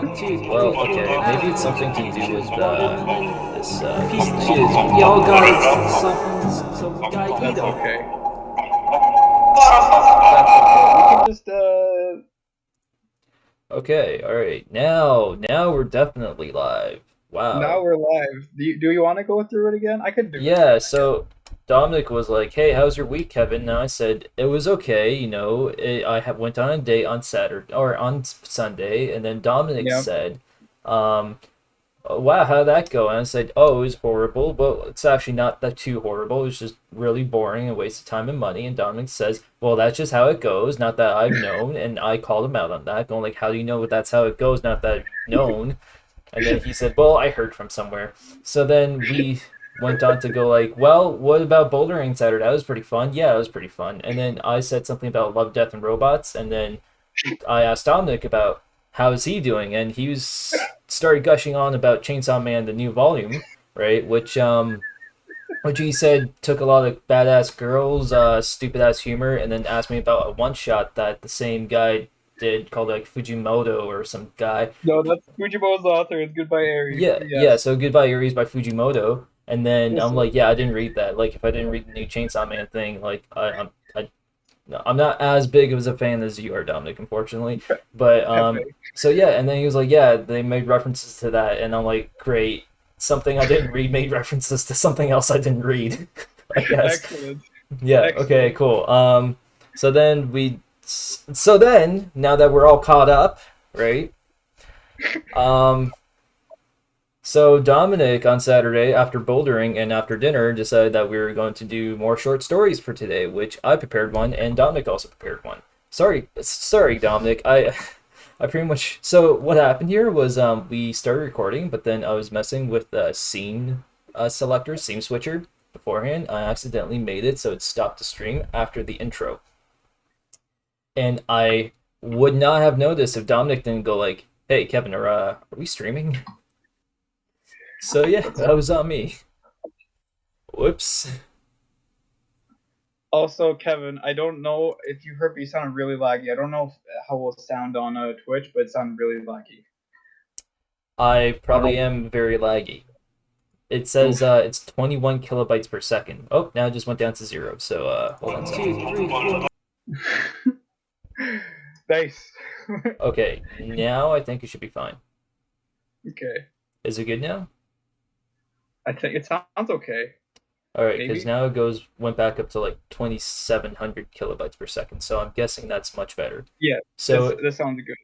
Well, okay, maybe it's something to do with this Peaches, we all got something, so we gotta eat That's them. okay. That's okay. We can just Okay, all right. Now we're definitely live. now Wow. we're live. Do you want to go through it again? I could do it Yeah, again, I guess. so Dominic was like, "Hey, how's your week, Kevin?" And I said it was okay. Went on a date on Saturday or on Sunday, and then Dominic Yep. said, um, "Oh, wow, how'd that go?" And I said, "Oh, it was horrible, but it's actually not that too horrible. It was just really boring and a waste of time and money." And Dominic says, "Well, that's just how it goes. Not that I've known." And I called him out on that, going like, "How do you know that's how it goes? Not that I've known." And then he said, "Well, I heard from somewhere." So then we went on to go like, "Well, what about bouldering Saturday? That was pretty fun." Yeah, it was pretty fun. And then I said something about love, death, and robots, and then I asked Dominic about how is he doing, and he was started gushing on about Chainsaw Man, the new volume, right? Which he said took a lot of badass girls, stupid ass humor, and then asked me about a one shot that the same guy did called like Fujimoto or some guy. No, that's Fujimo's author. It's Goodbye Aries. Yeah. Yes. So Goodbye Yuri's by Fujimoto, and then Yes, I'm sir. like, yeah, I didn't read that. Like, if I didn't read the new Chainsaw Man thing, like, I'm not as big of a fan as you are, Dominic, unfortunately. But Pepe. so yeah, and then he was like, yeah, they made references to that, and I'm like, great. Something I didn't read made references to something else I didn't read, I guess. Excellent. Yeah. Okay. Excellent. Cool. So then now that we're all caught up, right? Um, so Dominic on Saturday after bouldering and after dinner decided that we were going to do more short stories for today, which I prepared one and Dominic also prepared one. Sorry, Dominic. I pretty much. So what happened here was we started recording, but then I was messing with the scene selector, scene switcher beforehand. I accidentally made it so it stopped the stream after the intro, and I would not have noticed if Dominic didn't go like, "Hey, Kevin, are we streaming?" So yeah, That's that was on me. Whoops. also Kevin. I don't know if you heard me sound really laggy. I don't know how it will sound on Twitch, but it sounded really laggy. I I don't probably know. am very laggy. It says Oof. it's 21 kilobytes per second. Oh, now it just went down to zero. So hold on a One, second. two, three, four. Nice. Okay, now I think it should be fine. Okay. Is it good now? I think it sounds okay. All right, because Maybe. now it went back up to like 2,700 kilobytes per second. So I'm guessing that's much better. Yeah. This So this sounds good.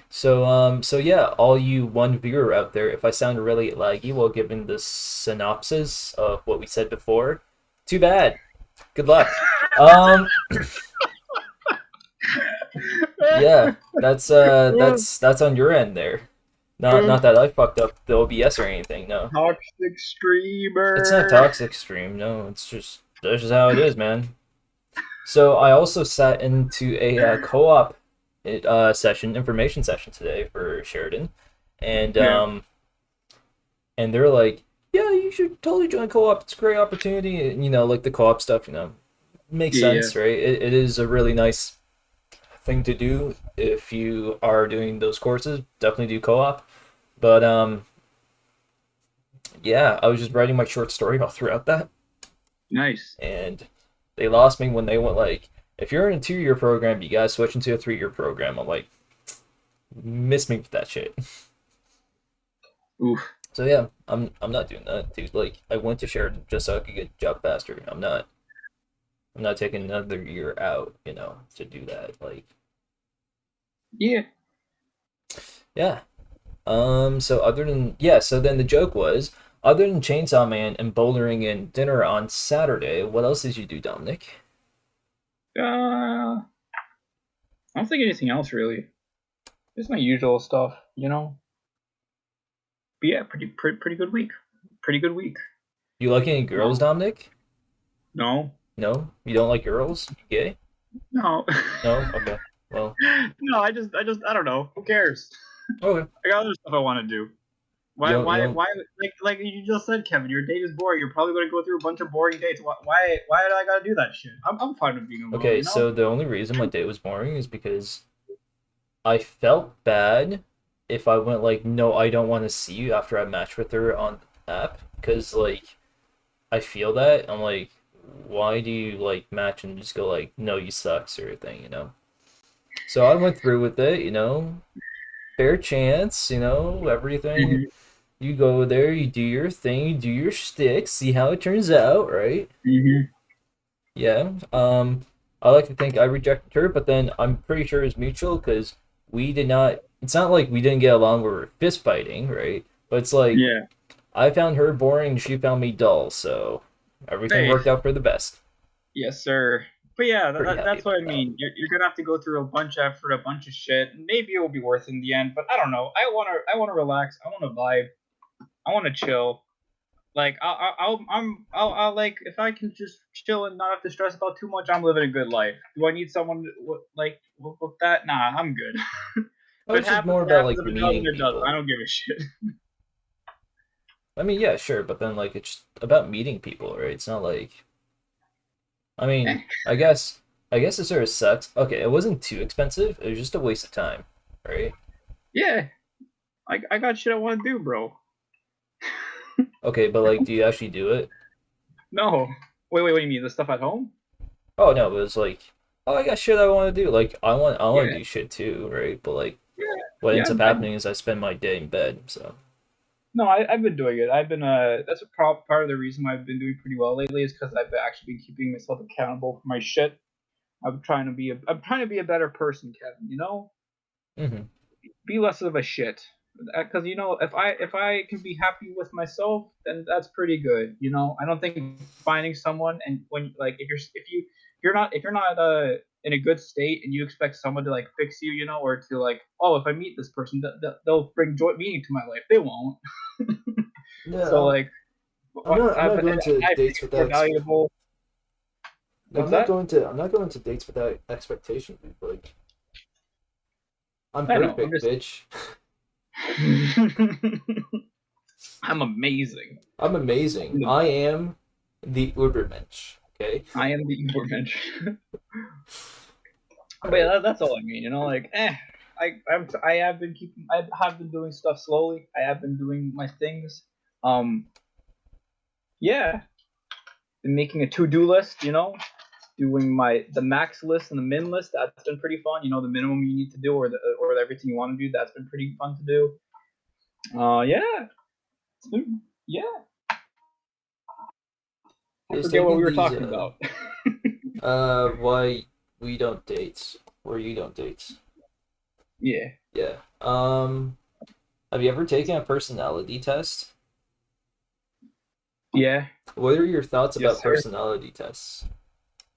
so yeah, all you one viewer out there, if I sound really laggy while giving the synopsis of what we said before, too bad. Good luck. Um, yeah, that's on your end there. Not that I fucked up the OBS or anything. No, Toxic it's not streamer. toxic stream. No, it's just that's just how it is, man. So I also sat into a co-op session, information session today for Sheridan, and Yeah. and they're like, yeah, you should totally join co-op. It's a great opportunity. And, like the co-op stuff, makes Yeah. sense, right? It is a really nice thing to do if you are doing those courses. Definitely do co-op. But yeah, I was just writing my short story all throughout that, Nice. and they lost me when they went like, if you're in a 2 year program, you gotta switch into a 3 year program. I'm like, miss me with that shit. Oof. So yeah, I'm not doing that, dude. Like I went to Sheridan just so I could get a job faster. I'm not taking another year out, to do that. Like Yeah. yeah. So then the joke was, other than Chainsaw Man and bouldering and dinner on Saturday, what else did you do, Dominic? I don't think anything else really. Just my usual stuff. But yeah, pretty good week. Pretty good week. You like any girls, Um, Dominic? no, No, you don't like girls? You gay? no, No. Okay. Well. no. I don't know. Who cares? Okay. I got other stuff I want to do. You Why, don't. You why, don't. why? Like you just said, Kevin, your date is boring. You're probably going to go through a bunch of boring dates. Why do I got to do that shit? I'm fine with being alone. Okay. You know? So the only reason my date was boring is because I felt bad if I went like, no, I don't want to see you after I match with her on the app, because like I feel that I'm like, why do you like match and just go like, no, you suck, sort of thing, you know? So I went through with it, you know, fair chance, you know, everything. Hmm. You go there, you do your thing, you do your shtick, see how it turns out, right? Hmm. Yeah. I like to think I rejected her, but then I'm pretty sure it's mutual because we did not. It's not like we didn't get along. We were fist fighting, right? But it's like Yeah. I found her boring, she found me dull, so everything Hey. worked out for the best. Yes, sir. But yeah, Pretty happy that's what about I that. mean. You're gonna have to go through a bunch of effort, a bunch of shit. Maybe it'll be worth it in the end, but I don't know. I wanna relax. I wanna vibe. I wanna chill. Like I'll like if I can just chill and not have to stress about too much. I'm living a good life. Do I need someone like with that? Nah, I'm good. Oh, If it it's just happens, more it about happens. like If it doesn't, meeting it doesn't. I people. don't give a shit. I mean, yeah, sure, but then like it's about meeting people, right? It's not like I mean, I guess it sort of sucks. Okay, it wasn't too expensive. It was just a waste of time, right? Yeah, I got shit I want to do, bro. Okay, but like, do you actually do it? No. Wait. What do you mean? The stuff at home? Oh no, it was like, oh, I got shit I want to do. Like, I want to Yeah. do shit too, right? But like, Yeah. what Yeah. ends up happening is I spend my day in bed. So, No, I've been doing it. I've been that's a part of the reason why I've been doing pretty well lately is because I've actually been keeping myself accountable for my shit. I'm trying to be a better person, Kevin. You know, hmm be less of a shit. Because you know, if I can be happy with myself, then that's pretty good. You know, I don't think finding someone and when like if you're not in a good state and you expect someone to like fix you, you know, or to like oh if I meet this person they'll bring joy meaning to my life. They won't. So yeah, like I'm not going to I think dates it's more without. valuable. No, What's that? I'm not going to dates without expectations. Like, I'm I know. I'm perfect, just. bitch. I'm amazing. I'm amazing. I am the Ubermensch. Okay. I am the Ubermensch. All But yeah, right. that's all I mean. You know, like I have been keeping. I have been doing stuff slowly. I have been doing my things. Um, yeah, been making a to do list. You know, doing the max list and the min list. That's been pretty fun. You know, the minimum you need to do or everything you want to do. That's been pretty fun to do. Yeah, yeah. I Just forget what taking we were these talking about. why we don't date or you don't date. Yeah. Yeah. Have you ever taken a personality test? Yeah. What are your thoughts Yes, about sir. personality tests?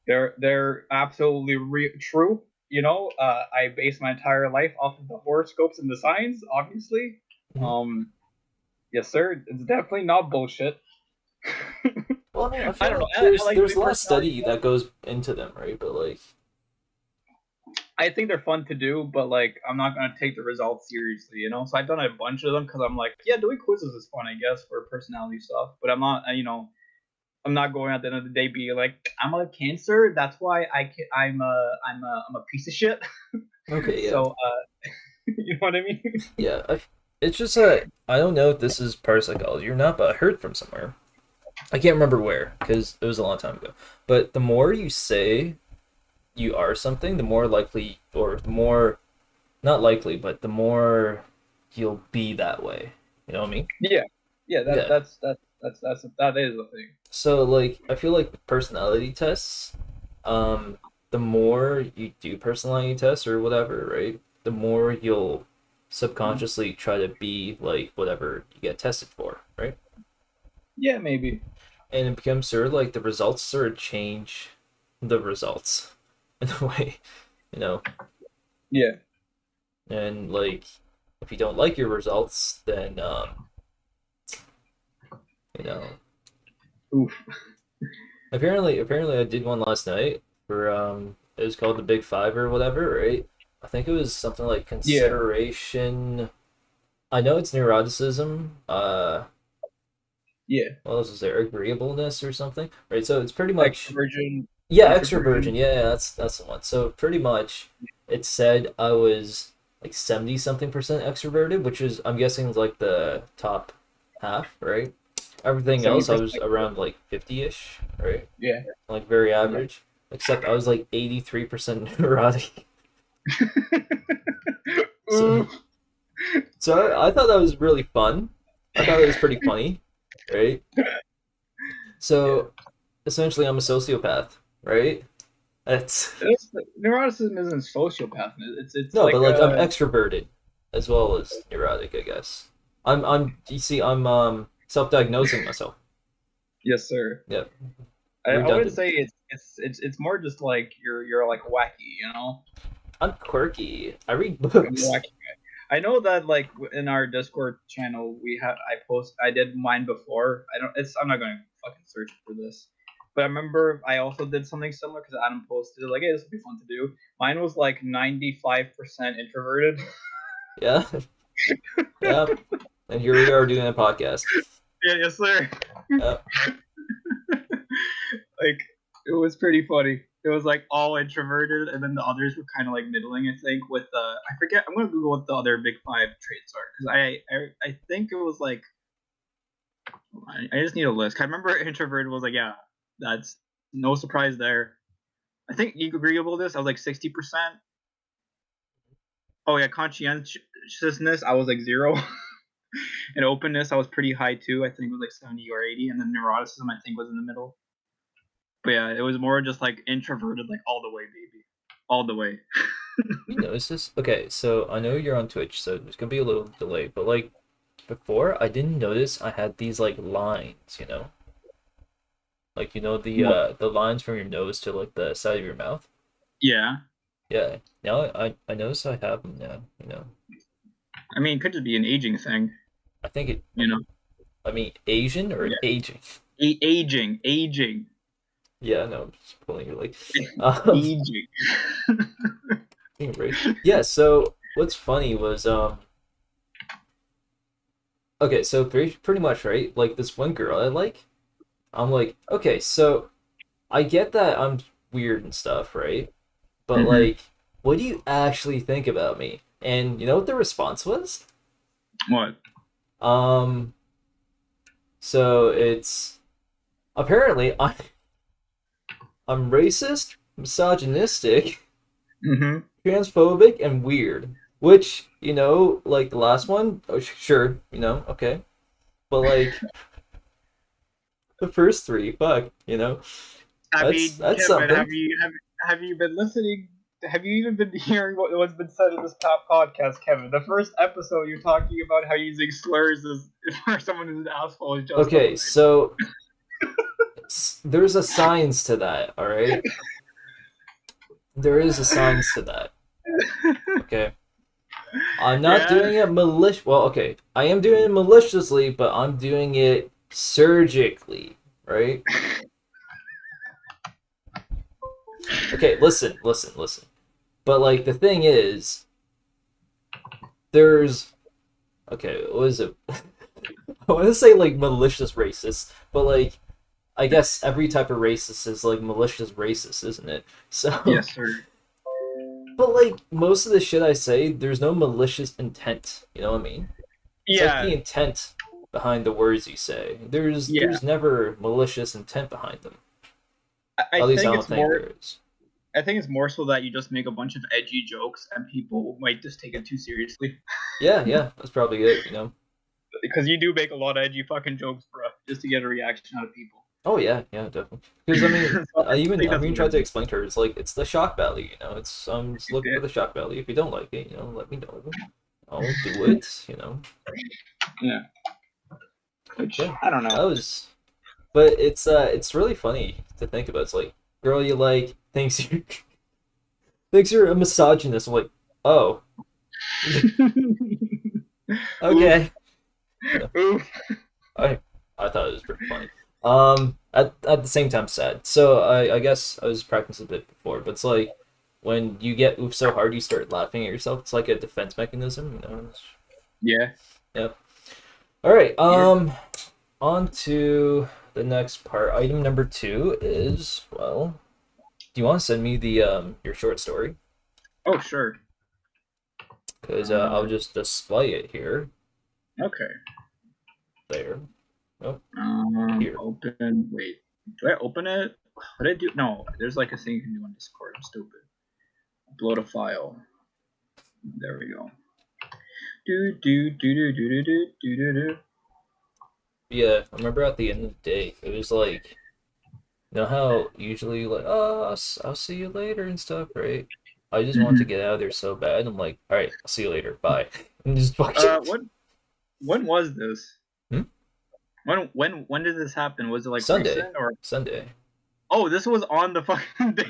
They're absolutely true. You know, I base my entire life off of the horoscopes and the signs. Obviously, Mhm. um, yes, sir. It's definitely not bullshit. Well, I mean, I I feel don't know. like I like there's doing a lot of personality study that tests. goes into them, right? But like, I think they're fun to do, but like, I'm not gonna take the results seriously. You know, so I've done a bunch of them because I'm like, yeah, doing quizzes is fun, I guess, for personality stuff. But I'm not, you know, I'm not going at the end of the day being like, I'm a Cancer. That's why I'm a piece of shit. okay, yeah, So you know what I mean? yeah. It's just that I don't know if this is parapsychology or not, but I heard from somewhere. I can't remember where because it was a long time ago. But the more you say you are something, the more likely, or the more not likely, but the more you'll be that way. You know what I mean? Yeah, yeah. Yeah. That is a thing. So like I feel like personality tests, um, the more you do personality tests or whatever, right? The more you'll subconsciously try to be like whatever you get tested for, right? Yeah, maybe. And it becomes sort of like the results sort of change the results in a way, you know. Yeah. And like if you don't like your results, then you know, Oof. apparently I did one last night for it was called the Big Five or whatever, right? I think it was something like Yeah. consideration. I know it's neuroticism. Yeah. What else is there? Agreeableness or something, right? So it's pretty much Extroversion. yeah, extroversion. Introversion. Yeah, that's the one. So pretty much, it said I was like 70 something percent extroverted, which is I'm guessing is like the top half, right? Everything else I 70%. was around like 50-ish, right? Yeah. Like very Yeah. average. Except I was like 83% neurotic. Ooh. So I thought that was really fun. I thought it was pretty funny, right? Yeah. So essentially I'm a sociopath, right? That's Neuroticism isn't sociopath. It's no, like but like I'm extroverted as well as neurotic, I guess. I'm you see I'm self-diagnosing myself. yes, sir. Yep. I wouldn't Redundant. say it's more just like you're like wacky, you know? I'm quirky. I read I'm books. wacky. I know that like in our Discord channel we had I did mine before. I'm not going to fucking search for this. But I remember I also did something similar because Adam posted it like, hey, this would be fun to do. Mine was like 95% introverted. Yeah. Yeah. And here we are doing a podcast. Yeah, yes, sir. Yep. Like it was pretty funny. It was like all introverted, and then the others were kind of like middling. I think with I forget. I'm gonna Google what the other big five traits are because I think it was like I just need a list. I remember introverted was like yeah, that's no surprise there. I think agreeableness I was like 60%. Oh yeah, conscientiousness I was like 0. And openness I was pretty high too. I think it was like 70 or 80, and then neuroticism I think was in the middle. But yeah, it was more just like introverted, like all the way, baby, all the way. You notice this? Okay, so I know you're on Twitch, so there's gonna be a little delay, but like before I didn't notice I had these like lines, you know? Like What? the lines from your nose to like the side of your mouth. Yeah, Yeah. Now I notice I have them now, you know. I mean, it could just be an aging thing, I think it you know. I mean Asian or Yeah, aging. aging, Yeah, no, I'm just pulling your leg. Um, aging. Right. Yeah, so what's funny was okay, so pretty much, right? Like this one girl I like, I'm like, okay, so I get that I'm weird and stuff, right? But hmm like, what do you actually think about me? And you know what the response was? What? Um, so it's apparently I'm racist, misogynistic, hmm transphobic, and weird. Which, you know, like the last one, oh, sure, you know, okay. But like the first three, fuck, you know, I mean, that's Kevin, something. have you been listening? Have you even been hearing what's been said in this top podcast, Kevin? The first episode, you're talking about how using slurs is for someone who's an asshole is Okay, justified. so there's a science to that, all right? There is a science to that. Okay. I'm not Yeah. doing it well, okay. I am doing it maliciously, but I'm doing it surgically, right? Okay, listen. But like the thing is, there's okay, what is it? I want to say like malicious racist, but like I guess every type of racist is like malicious racist, isn't it? So, Yes, sir. but like most of the shit I say, there's no malicious intent. You know what I mean? It's like Yeah. the intent behind the words you say. Yeah. There's never malicious intent behind them. I At least I think don't it's think more. there is. I think it's more so that you just make a bunch of edgy jokes and people might just take it too seriously. Yeah, that's probably it. You know? Because you do make a lot of edgy fucking jokes, bro, just to get a reaction out of people. Oh yeah, definitely. Because I mean, So I think I that's even what it tried to is. explain to her. It's like it's the shock value. You know, it's just looking Yeah. for the shock value. If you don't like it, you know, let me know. I'll do it. You know. Yeah. Which Yeah, I don't know. that was. But it's really funny to think about. It's like girl you like thinks you thinks you're a misogynist. I'm like, oh, Oof. okay. You know, Oof. I I thought it was pretty funny. At the same time, sad. So I guess I was practicing a bit before, but it's like when you get oof so hard, you start laughing at yourself. It's like a defense mechanism, you know. Yeah. Yep. All right. Yeah. On to the next part. Item number two is well. Do you want to send me the your short story? Oh, sure. because I'll just display it here. Okay. There. Oh, here. Open. Wait. Do I open it? What did I do? No, there's like a thing you can do on Discord. I'm stupid. Upload a file. There we go. Do do do do do do do do do. Yeah, I remember at the end of the day, it was like, you know how usually like, oh, I'll see you later and stuff, right? I just want to get out of there so bad. I'm like, all right, I'll see you later. Bye. And just fucking. What? When was this? Hmm? When did this happen? Was it like Sunday. recent or? Sunday. Oh, this was on the fucking day.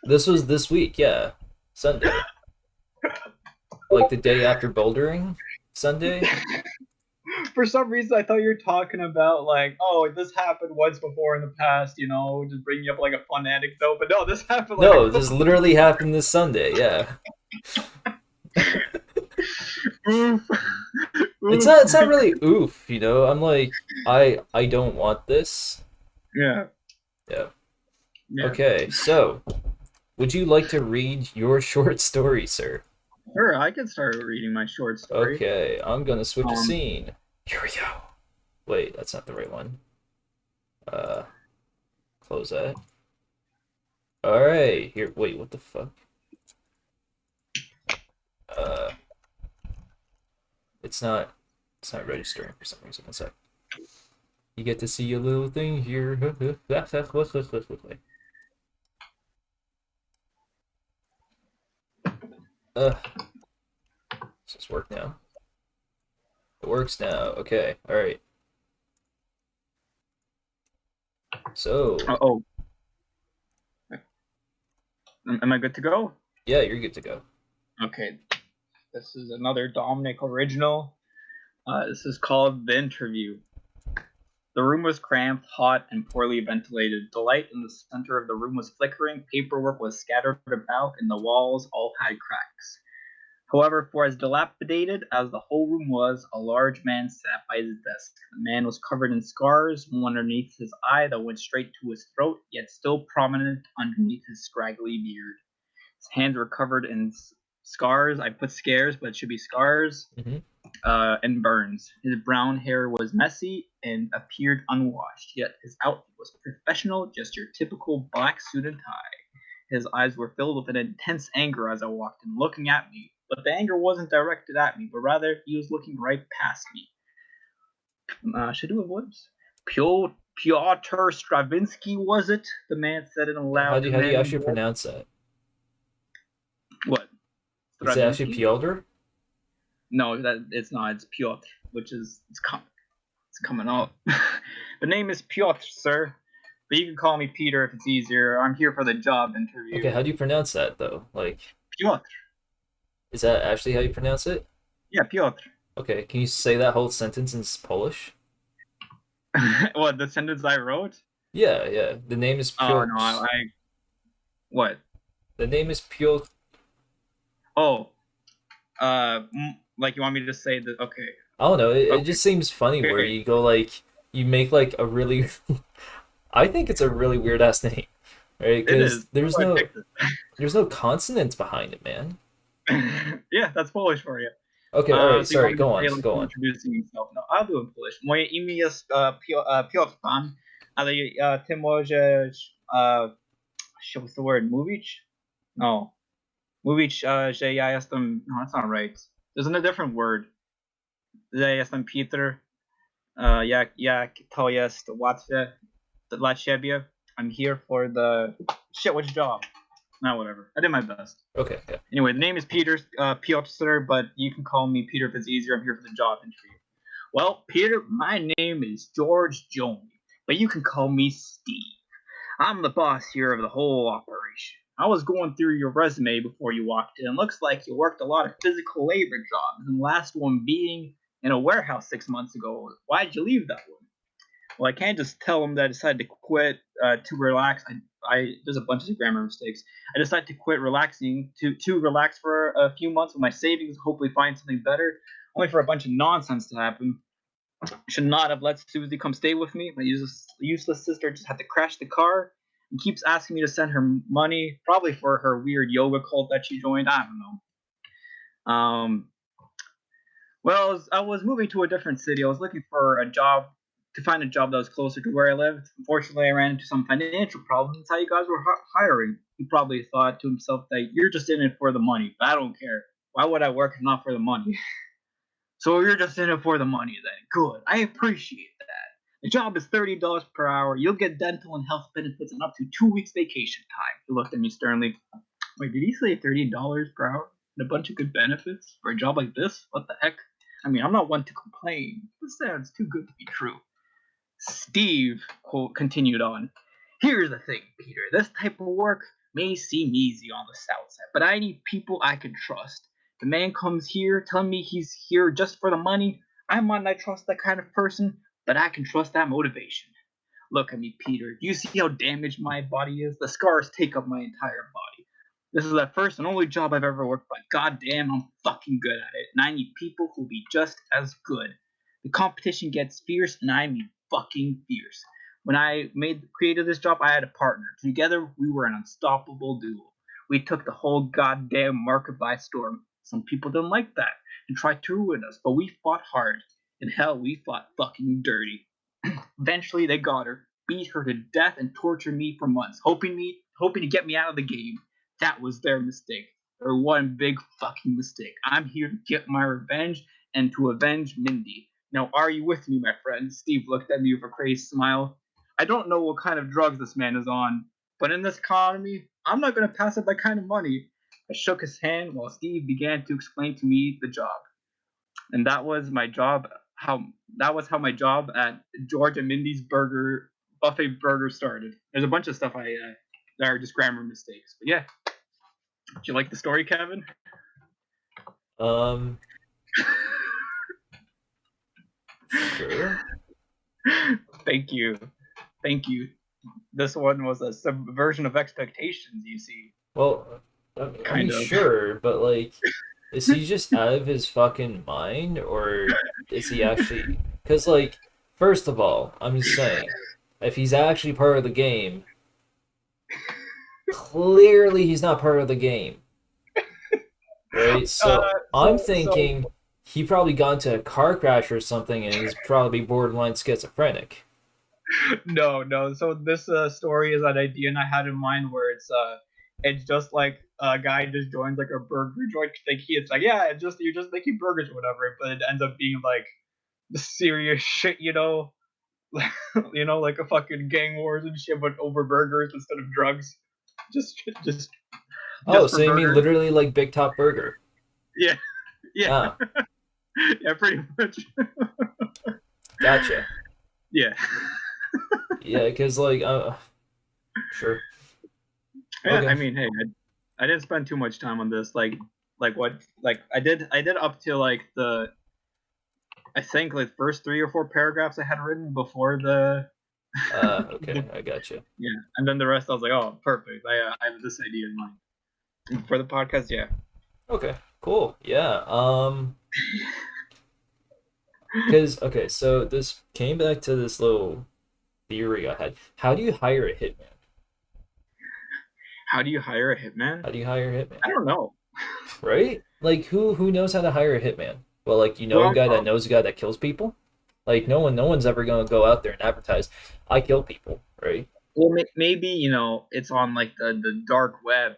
This was this week, yeah. Sunday. Like the day after bouldering? Sunday? For some reason, I thought you were talking about like, oh, this happened once before in the past, just bringing up like a fun anecdote. But no, this happened like No, this literally happened this Sunday, yeah. oof. It's not really oof, you know. I'm like, I don't want this. Yeah. Yeah. Yeah. Okay, so would you like to read your short story, sir? Sure, I can start reading my short story. Okay, I'm gonna switch a scene. Here we go. Wait, that's not the right one. Uh, close that. All right, here. Wait, what the fuck? Uh, it's not. It's not registering for some reason. One sec. You get to see a little thing here. Does this work now? It works now. Okay. All right. So. Oh, am I good to go? Yeah, you're good to go. Okay. This is another Dominic original. This is called The Interview. The room was cramped, hot, and poorly ventilated. The light in the center of the room was flickering, paperwork was scattered about, and the walls all had cracks. However, for as dilapidated as the whole room was, a large man sat by his desk. The man was covered in scars, one underneath his eye that went straight to his throat, yet still prominent underneath his scraggly beard. His hands were covered in scars. I put scares, but it should be scars. Mm-hmm. And burns. His brown hair was messy and appeared unwashed, yet his outfit was professional, just your typical black suit and tie. His eyes were filled with an intense anger as I walked in, looking at me. But the anger wasn't directed at me, but rather he was looking right past me. Should I do a voice? Pyotr Stravinsky, was it? The man said in a loud, How do you commanding actually voice. pronounce that? What? Is it actually Pyotr? No, that it's not. It's Pyotr, which is it's coming up. The name is Pyotr, sir, but you can call me Peter if it's easier. I'm here for the job interview. Okay, how do you pronounce that though? Like, Pyotr. is that actually how you pronounce it? Yeah, Pyotr. Okay, can you say that whole sentence in Polish? What, the sentence I wrote? Yeah, yeah. The name is Oh Piotr. no, what? The name is Piotr. Oh, like you want me to just say that? Okay. I don't know. It Okay. just seems funny where you go like you make like a really. I think it's a really weird ass name, right? It Because is. there's no consonants behind it, man. Yeah, that's Polish for you. Okay, all right. So you Sorry, want me go to on, say, like, go on. introducing yourself? No, I'll do it in Polish. Moje imię jest Piotr Pan, ale ty możesz, what's the word, mówić? No. Mówić, że ja jestem, no, that's not right. There's a different word. Że jestem Peter, jak to jest łatwe dla ciebie. I'm here for the, shit, which job? No, whatever. I did my best. Okay, yeah. Anyway, the name is Peter, Piotr, but you can call me Peter if it's easier. I'm here for the job interview. Well, Peter, my name is George Joney, but you can call me Steve. I'm the boss here of the whole operation. I was going through your resume before you walked in. Looks like you worked a lot of physical labor jobs, and the last one being in a warehouse 6 months ago. Why'd you leave that one? Well, I can't just tell them that I decided to quit to relax. There's a bunch of grammar mistakes. I decided to quit relaxing to relax for a few months with my savings, hopefully find something better, only for a bunch of nonsense to happen. Should not have let Susie come stay with me. My useless sister just had to crash the car and keeps asking me to send her money, probably for her weird yoga cult that she joined. I don't know. Um, well, I was moving to a different city. I was looking for a job to find a job that was closer to where I lived. Unfortunately, I ran into some financial problems. That's how you guys were hiring. He probably thought to himself that you're just in it for the money. But I don't care. Why would I work if not for the money? So you're just in it for the money then. Good. I appreciate that. The job is $30 per hour. You'll get dental and health benefits and up to 2 weeks vacation time. He looked at me sternly. Wait, did he say $30 per hour? And a bunch of good benefits for a job like this? What the heck? I mean, I'm not one to complain. This sounds too good to be true. Steve continued on. Here's the thing, Peter. This type of work may seem easy on the south side, but I need people I can trust. The man comes here telling me he's here just for the money. I might not trust that kind of person, but I can trust that motivation. Look at me, Peter. Do you see how damaged my body is? The scars take up my entire body. This is the first and only job I've ever worked, but goddamn, I'm fucking good at it, and I need people who'll be just as good. The competition gets fierce, and I mean fucking fierce. When I created this job, I had a partner. Together, we were an unstoppable duo. We took the whole goddamn market by storm. Some people didn't like that and tried to ruin us, but we fought hard. And hell, we fought fucking dirty. Eventually, they got her, beat her to death, and tortured me for months, hoping to get me out of the game. That was their mistake. Their one big fucking mistake. I'm here to get my revenge and to avenge Mindy. Now, are you with me, my friend? Steve looked at me with a crazed smile. I don't know what kind of drugs this man is on, but in this economy, I'm not going to pass up that kind of money. I shook his hand while Steve began to explain to me the job. And that was my job. How my job at George and Mindy's Burger Buffet Burger started. There's a bunch of stuff that are just grammar mistakes. But yeah, do you like the story, Kevin? Um, sure. Thank you, thank you. This one was a subversion of expectations. You see, Well, I mean, kind of. sure, but like, is he just out of his fucking mind, or is he actually? Because, like, first of all, I'm just saying, if he's actually part of the game, clearly he's not part of the game, right? Uh, So I'm so thinking he probably got into a car crash or something and is probably borderline schizophrenic. no, no. So this story is an idea I had in mind where it's just like a guy just joins like a burger joint. It's like yeah, you're just making burgers or whatever, but it ends up being like the serious shit, like a fucking gang wars and shit, but over burgers instead of drugs. Just, just, Oh, just so for you mean burgers. literally like Big Top Burger? Yeah, yeah, Ah, yeah, pretty much. gotcha. Yeah, Yeah, because like, sure, yeah. I okay. mean, hey, I didn't spend too much time on this. Like what? Like I did up to like I think like first 3 or 4 paragraphs I had written before Okay, I gotcha. yeah, and then the rest I was like, oh, perfect. I have this idea in mind. And for the podcast. Yeah. Okay, cool. Yeah. Because okay, so this came back to this little theory I had. How do you hire a hitman? How do you hire a hitman? How do you hire a hitman? I don't know. Right? Like who knows how to hire a hitman? Well, like you know a Well, guy that knows a guy that kills people? Like no one's ever gonna go out there and advertise, I kill people, right? maybe it's on like the dark web,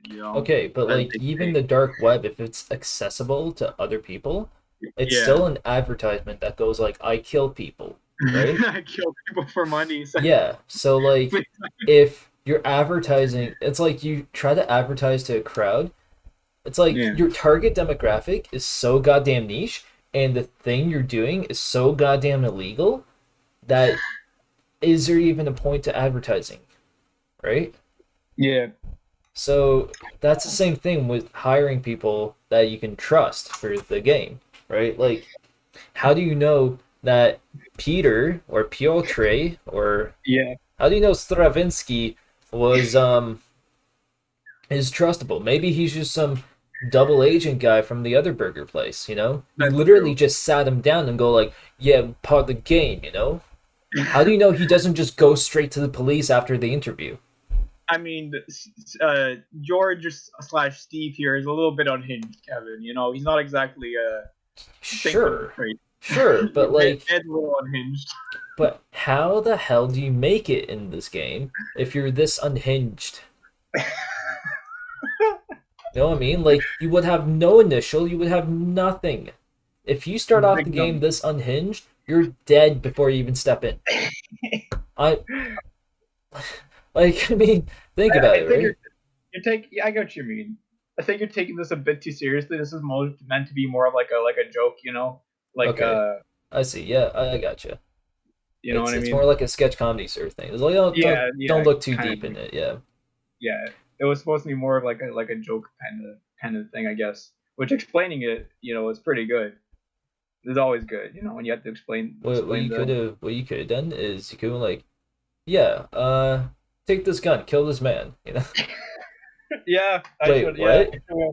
Kevin. Okay, but As like they even say. the dark web, if it's accessible to other people, it's Yeah. still an advertisement that goes like, I kill people, right? I kill people for money. So, Yeah. So like if you're advertising, it's like you try to advertise to a crowd. It's like yeah. your target demographic is so goddamn niche and the thing you're doing is so goddamn illegal that is there even a point to advertising, right? Yeah. So that's the same thing with hiring people that you can trust for the game, right? Like, how do you know that Peter or Piotr or Yeah. how do you know Stravinsky was is trustable? Maybe he's just some double agent guy from the other burger place, you know? You That's literally true. just sat him down and go like, yeah, part of the game, you know? How do you know he doesn't just go straight to the police after the interview? I mean, George slash Steve here is a little bit unhinged, Kevin. You know, he's not exactly thinking Sure, straight. sure, but like, Ed's a little unhinged. but how the hell do you make it in this game if you're this unhinged? You know what I mean? Like, you would have no initial, you would have nothing. If you start off the Big game number. this unhinged, you're dead before you even step in. I like, I mean, think about I it, think right? you're taking. Yeah, I get what you mean. I think you're taking this a bit too seriously. This is more meant to be more of like a joke, you know, like Okay, I see. Yeah, I gotcha. you know It's what I it's more mean? like a sketch comedy sort of thing. It's like, oh, don't Yeah, don't yeah, look too kind deep of. in it. Yeah. Yeah, it was supposed to be more of like a joke kind of thing, I guess. Which explaining it, you know, is pretty good. It's always good, you know, when you have to What explain you could the. have what you could have done is you could have like, yeah, take this gun, kill this man. You know? Yeah, I Wait, should. Yeah,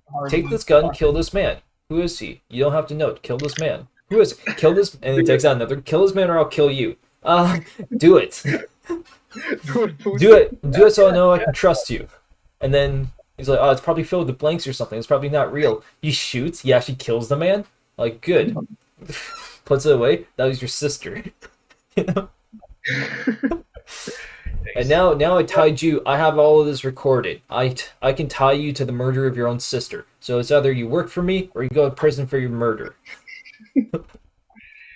what? Take this gun, kill this man. Who is he? You don't have to know. Kill this man. Who is it? Kill this, and he takes out another. Kill this man, or I'll kill you. Do it. Do it. Do it so I know I can trust you. And then he's like, oh, it's probably filled with blanks or something. It's probably not real. He shoots. He actually kills the man. Like, good. Puts it away. That was your sister. You know? And now I tied you. I have all of this recorded. I can tie you to the murder of your own sister. So it's either you work for me or you go to prison for your murder.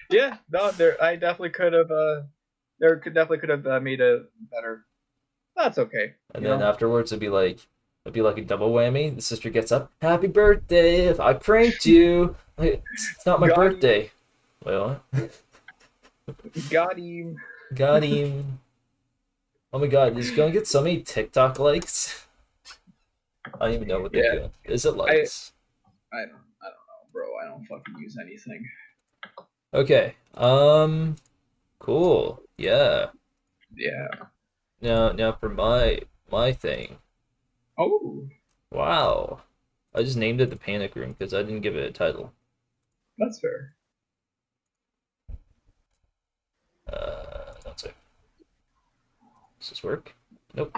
Yeah, no, there. I definitely could have. Definitely could have made a better. That's okay. And You then know. afterwards it'd be like a double whammy. The sister gets up, happy birthday! I pranked you. Like, it's not my Got him. birthday. Well, Got him. got him. Oh my god, this is gonna get so many TikTok likes. I don't even know what they're Yeah, doing. Is it I. likes? I don't know, bro. I don't fucking use anything. Okay. Cool. Yeah. Yeah. Now for my thing. Oh, Wow. I just named it the Panic Room because I didn't give it a title. that's fair. That's it. Does this work? Nope.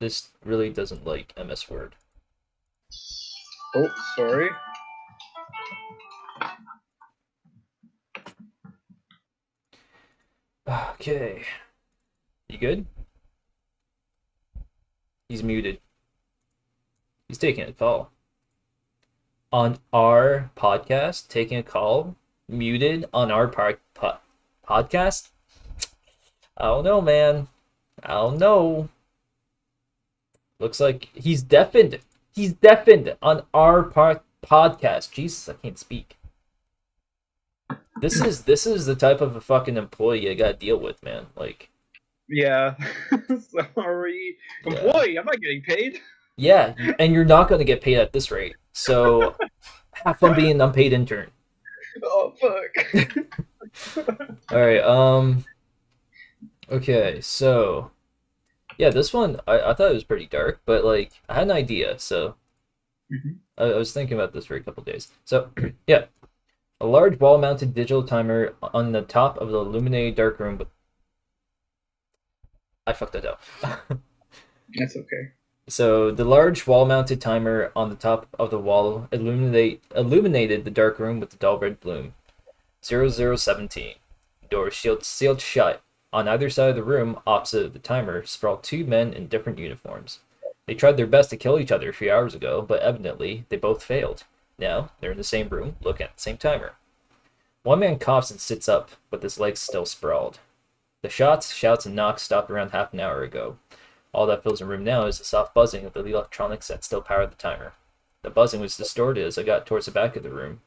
This really doesn't like MS Word. Oh, sorry. Okay. You good? He's muted. He's taking a call. On our podcast, taking a call, muted on our podcast? I don't know, man. I don't know. Looks like he's deafened. He's deafened on our podcast. Jesus, I can't speak. This is the type of a fucking employee I gotta deal with, man. Like, Yeah. Sorry. yeah, Employee, I'm not getting paid. yeah, and you're not gonna get paid at this rate. So have fun being an unpaid intern. Oh fuck. All right. Okay. So yeah, this one I thought it was pretty dark, but like I had an idea, so Mhm. I was thinking about this for a couple days. So yeah, a large wall-mounted digital timer on the top of the illuminated dark room. With I fucked that up. That's okay. So the large wall-mounted timer on the top of the wall illuminated the dark room with the dull red bloom. 0017. Door sealed shut. On either side of the room, opposite the timer, sprawled two men in different uniforms. They tried their best to kill each other a few hours ago, but evidently they both failed. Now they're in the same room, looking at the same timer. One man coughs and sits up, with his legs still sprawled. The shots, shouts, and knocks stopped around half an hour ago. All that fills the room now is the soft buzzing of the electronics that still power the timer. The buzzing was distorted as I got towards the back of the room,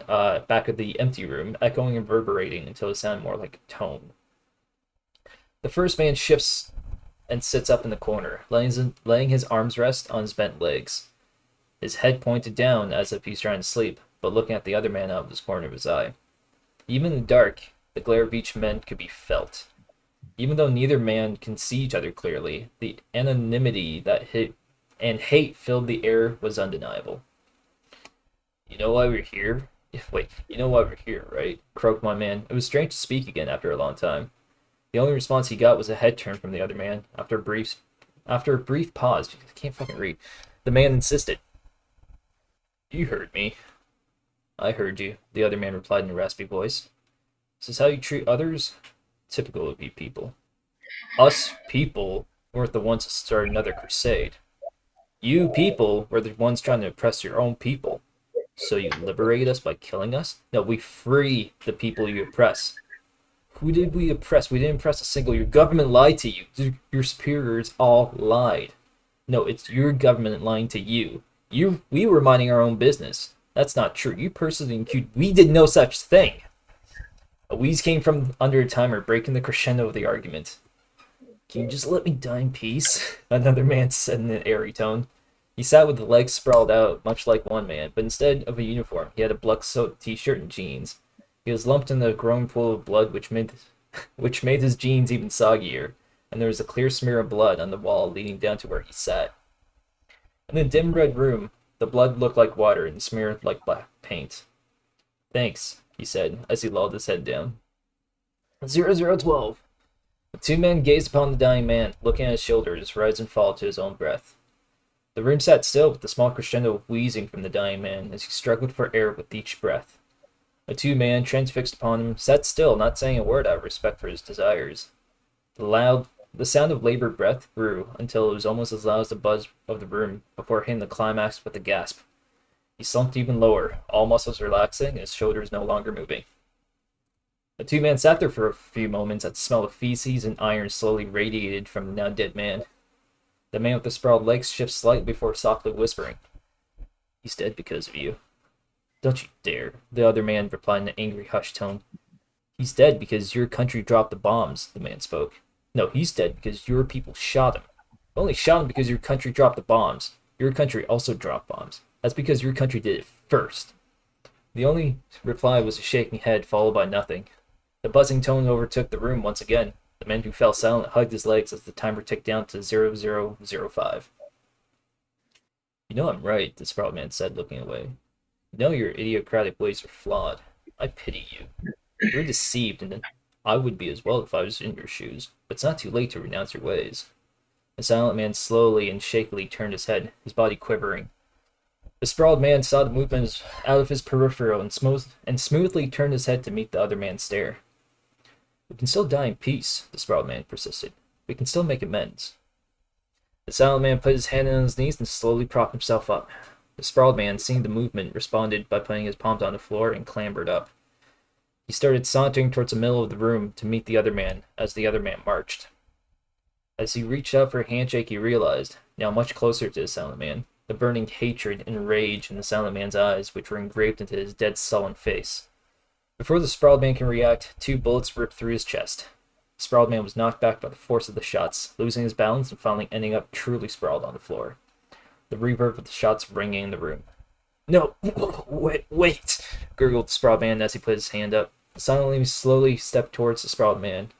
back of the empty room, echoing and reverberating until it sounded more like a tone. The first man shifts and sits up in the corner, laying his arms rest on his bent legs. His head pointed down as if he's trying to sleep, but looking at the other man out of his corner of his eye. Even in the dark, the glare of each man could be felt. Even though neither man can see each other clearly, the anonymity that hate filled the air was undeniable. You know why we're here? Wait, you know why we're here, right? Croaked my man. It was strange to speak again after a long time. The only response he got was a head turn from the other man. After a brief pause, I can't fucking read. The man insisted, "You heard me." "I heard you," the other man replied in a raspy voice. "This is how you treat others? Typical of you people." "Us people weren't the ones that started another crusade. You people were the ones trying to oppress your own people. So you liberate us by killing us? No, we free the people you oppress." "Who did we oppress? We didn't oppress a single. Your government lied to you. Your superiors all lied." "No, it's your government lying to you. We were minding our own business." "That's not true. You personally accused. We did no such thing." A wheeze came from under a timer, breaking the crescendo of the argument. "Can you just let me die in peace?" another man said in an airy tone. He sat with the legs sprawled out, much like one man, but instead of a uniform, he had a blood-soaked t-shirt and jeans. He was lumped in the growing pool of blood, which made his jeans even soggier, and there was a clear smear of blood on the wall leading down to where he sat. In the dim red room, the blood looked like water and smeared like black paint. "Thanks," he said, as he lolled his head down. 0012. The two men gazed upon the dying man, looking at his shoulders rise and fall to his own breath. The room sat still with the small crescendo of wheezing from the dying man as he struggled for air with each breath. The two men, transfixed upon him, sat still, not saying a word out of respect for his desires. The sound of labored breath grew until it was almost as loud as the buzz of the room before hitting the climax with a gasp. He slumped even lower, all muscles relaxing and his shoulders no longer moving. The two men sat there for a few moments as the smell of feces and iron slowly radiated from the now dead man. The man with the sprawled legs shifted slightly before softly whispering, "He's dead because of you." "Don't you dare," the other man replied in an angry, hushed tone. "He's dead because your country dropped the bombs," the man spoke. "No, he's dead because your people shot him. You only shot him because your country dropped the bombs. Your country also dropped bombs. That's because your country did it first." The only reply was a shaking head, followed by nothing. The buzzing tone overtook the room once again. The man who fell silent hugged his legs as the timer ticked down to 0005. "You know I'm right," the sprawled man said, looking away. "You know your idiocratic ways are flawed. I pity you. You're deceived, and I would be as well if I was in your shoes. But it's not too late to renounce your ways." The silent man slowly and shakily turned his head, his body quivering. The sprawled man saw the movement out of his peripheral and smoothly turned his head to meet the other man's stare. "We can still die in peace," the sprawled man persisted. "We can still make amends." The silent man put his hand on his knees and slowly propped himself up. The sprawled man, seeing the movement, responded by putting his palms on the floor and clambered up. He started sauntering towards the middle of the room to meet the other man as the other man marched. As he reached out for a handshake, he realized, now much closer to the silent man, the burning hatred and rage in the silent man's eyes, which were engraved into his dead, sullen face. Before the sprawled man can react, two bullets ripped through his chest. The sprawled man was knocked back by the force of the shots, losing his balance and finally ending up truly sprawled on the floor, the reverb of the shots ringing in the room. "No, wait," gurgled the sprawled man as he put his hand up. Silently, slowly stepped towards the sprawled man,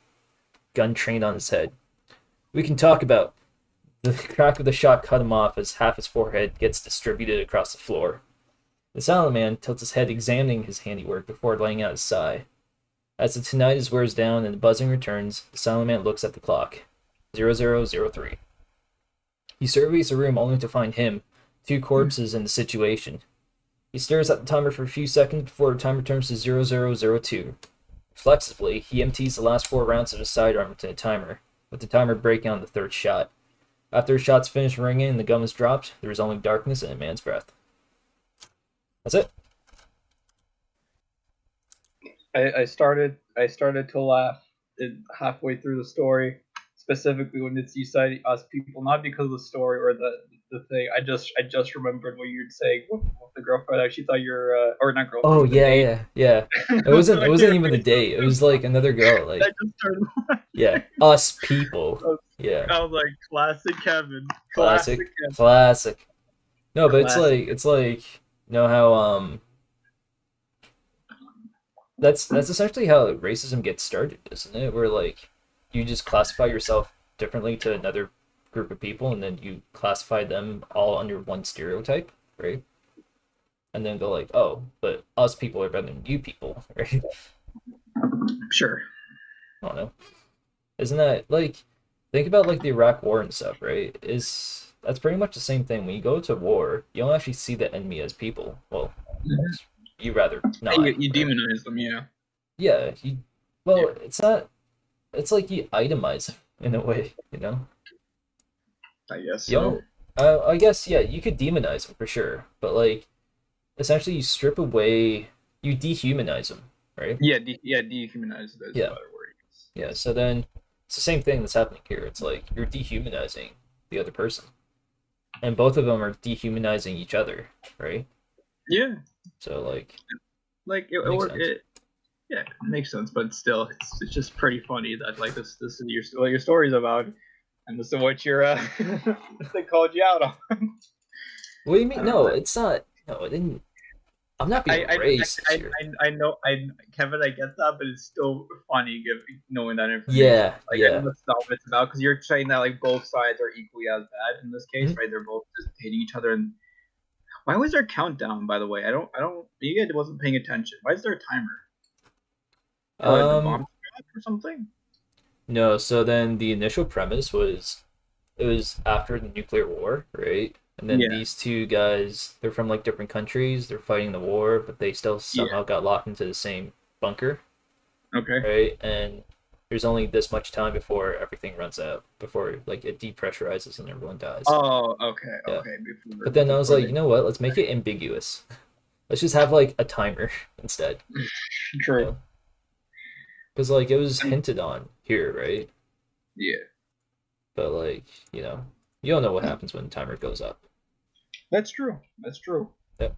gun trained on his head. "We can talk about..." The crack of the shot cut him off as half his forehead gets distributed across the floor. The silent man tilts his head, examining his handiwork before laying out his sigh. As the tinnitus wears down and the buzzing returns, the silent man looks at the clock. 0003. He surveys the room only to find him, two corpses, in the situation. He stares at the timer for a few seconds before the timer turns to 0002. Reflexively, he empties the last 4 rounds of his sidearm into the timer, with the timer breaking on the 3rd shot. After the shots finish ringing and the gun is dropped, there is only darkness and a man's breath. That's it. I started to laugh halfway through the story, specifically when it's you citing us people, not because of the story or the thing. I just remembered what you'd say with the girlfriend. I actually thought you're or not Oh girlfriend, the date. yeah. It wasn't even the date. It was like another girl. I Like, just started. yeah, us people. Yeah, I was like, classic Kevin, classic, classic Kevin, classic. No, but it's classic. like you know how that's essentially how racism gets started, isn't it? Where like you just classify yourself differently to another group of people, and then you classify them all under one stereotype, right? and then go like, oh, but us people are better than you people, right? Sure. I don't know. Isn't that like think about like the Iraq War and stuff, right? Is that's pretty much the same thing. When you go to war, you don't actually see the enemy as people. Well, Mhm. you rather You, not, you right? demonize them, yeah. Yeah, you Yeah. well, it's not it's like you itemize them in a way, you know? I guess You so. don't I guess yeah, you could demonize them for sure, but like essentially you strip away you dehumanize them, right? Yeah, dehumanize is a Yeah. better word. Yeah, so then it's the same thing that's happening here. It's like you're dehumanizing the other person. And both of them are dehumanizing each other, right? Yeah, So like like it makes sense. yeah, it makes sense, but still, it's just pretty funny that like this is what your story's about, and this is what you're they called you out on. What do you I mean? don't know. No, it's not. No, it didn't. I'm not being racist here. I know Kevin, I get that, but it's still funny knowing that information. Yeah, Like I know yeah. that's not what it's about because you're saying that like both sides are equally as bad in this case, Mhm. right? They're both just hating each other. And why was there a countdown? By the way, I don't. Maybe I wasn't paying attention. Why is there a timer for like the bomb Um, or something? no, so then the initial premise was it was after the nuclear war, right? And then Yeah, these two guys, they're from like different countries, they're fighting the war, but they still yeah. somehow got locked into the same bunker, Okay. right? And there's only this much time before everything runs out, before like it depressurizes and everyone dies. Oh, okay, Yeah. okay. But then I was Before like, they you know what? Let's make it ambiguous. Let's just have like a timer instead, you true. know? Because like it was hinted on here, right? Yeah, But like, you don't know what happens when the timer goes up. that's true. That's true. Yep.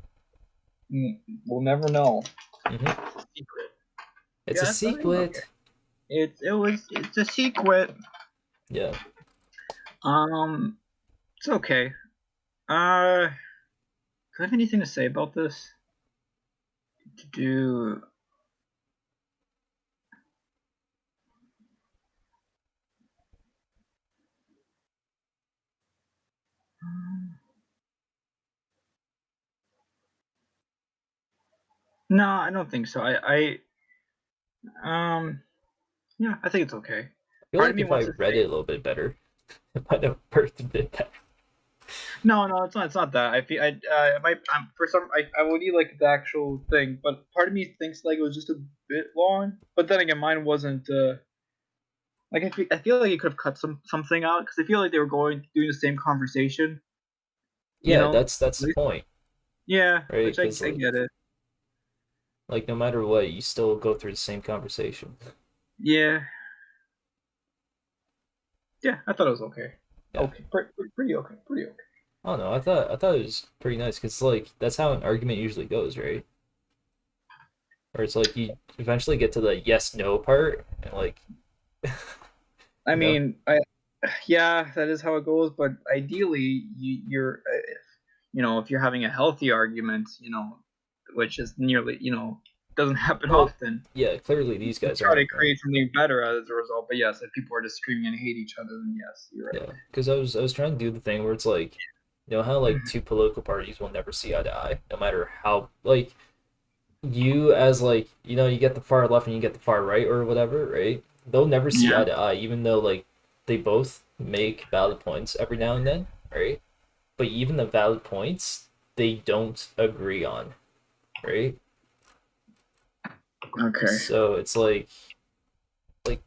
We'll never know. Hmm. Secret. It's a Yeah, I mean, okay. secret. It's a secret. Yeah. Um, it's okay. Do I have anything to say about this? Do no, I don't think so. Yeah, I think it's okay. I feel Part of like me if I wants to read it say a little bit better, it might have worked a bit better. no, no, it's not. It's not that. I feel I might. For some. I would need like the actual thing, but part of me thinks like it was just a bit long. But then again, mine wasn't. Like I feel like you could have cut something out because I feel like they were doing the same conversation. You Yeah, know. that's the point, Yeah, right? which Because I get it. like no matter what, you still go through the same conversation. Yeah, yeah. I thought it was okay. Yeah. Okay, pretty okay. Pretty okay. I don't know. I thought it was pretty nice because like that's how an argument usually goes, right? Where it's like you eventually get to the yes no part and like I you know mean, yeah, that is how it goes. But ideally, you're if you're having a healthy argument, which is nearly, doesn't happen well often. yeah, clearly these You guys try to aren't, right? create something better as a result. But yes, if people are just screaming and hate each other, then yes, you're right. Yeah, because I was trying to do the thing where it's like, how like Mhm. two political parties will never see eye to eye, no matter how like you as like you get the far left and you get the far right or whatever, right? They'll never see eye Yeah. to eye, even though like they both make valid points every now and then, right? But even the valid points they don't agree on, right? Okay. So it's like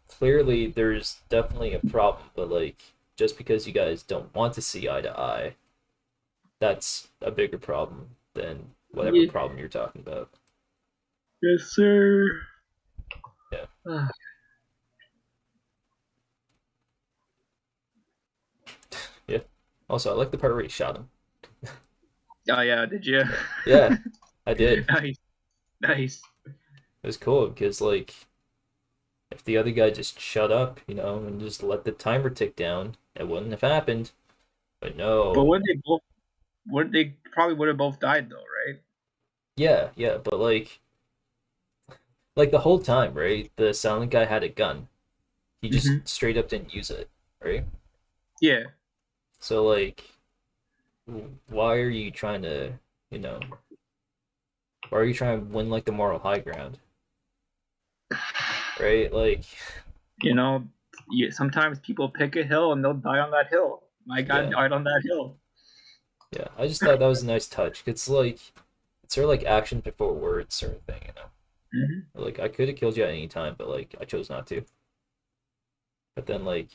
clearly there's definitely a problem, but like just because you guys don't want to see eye to eye, that's a bigger problem than whatever Yeah. problem you're talking about. Yes, sir. Yeah. Ah. Yeah. Also, I like the part where he shot him. Oh yeah, did you? Yeah, I did. Nice, nice. It was cool because like if the other guy just shut up, and just let the timer tick down, it wouldn't have happened. But But no. would they both? Would they probably would have both died though, right? Yeah, yeah, but like the whole time, right? The silent guy had a gun. He just Mm-hmm. straight up didn't use it, right? Yeah. So like why are you trying to, you know, Or are you trying to win like the moral high ground? Right? Like, You know, sometimes people pick a hill and they'll die on that hill. My guy yeah, died on that hill. yeah. I just thought that was a nice touch. It's like it's sort of like action before words sort of thing, you know. Hmm. Like I could have killed you at any time, but like I chose not to. But then like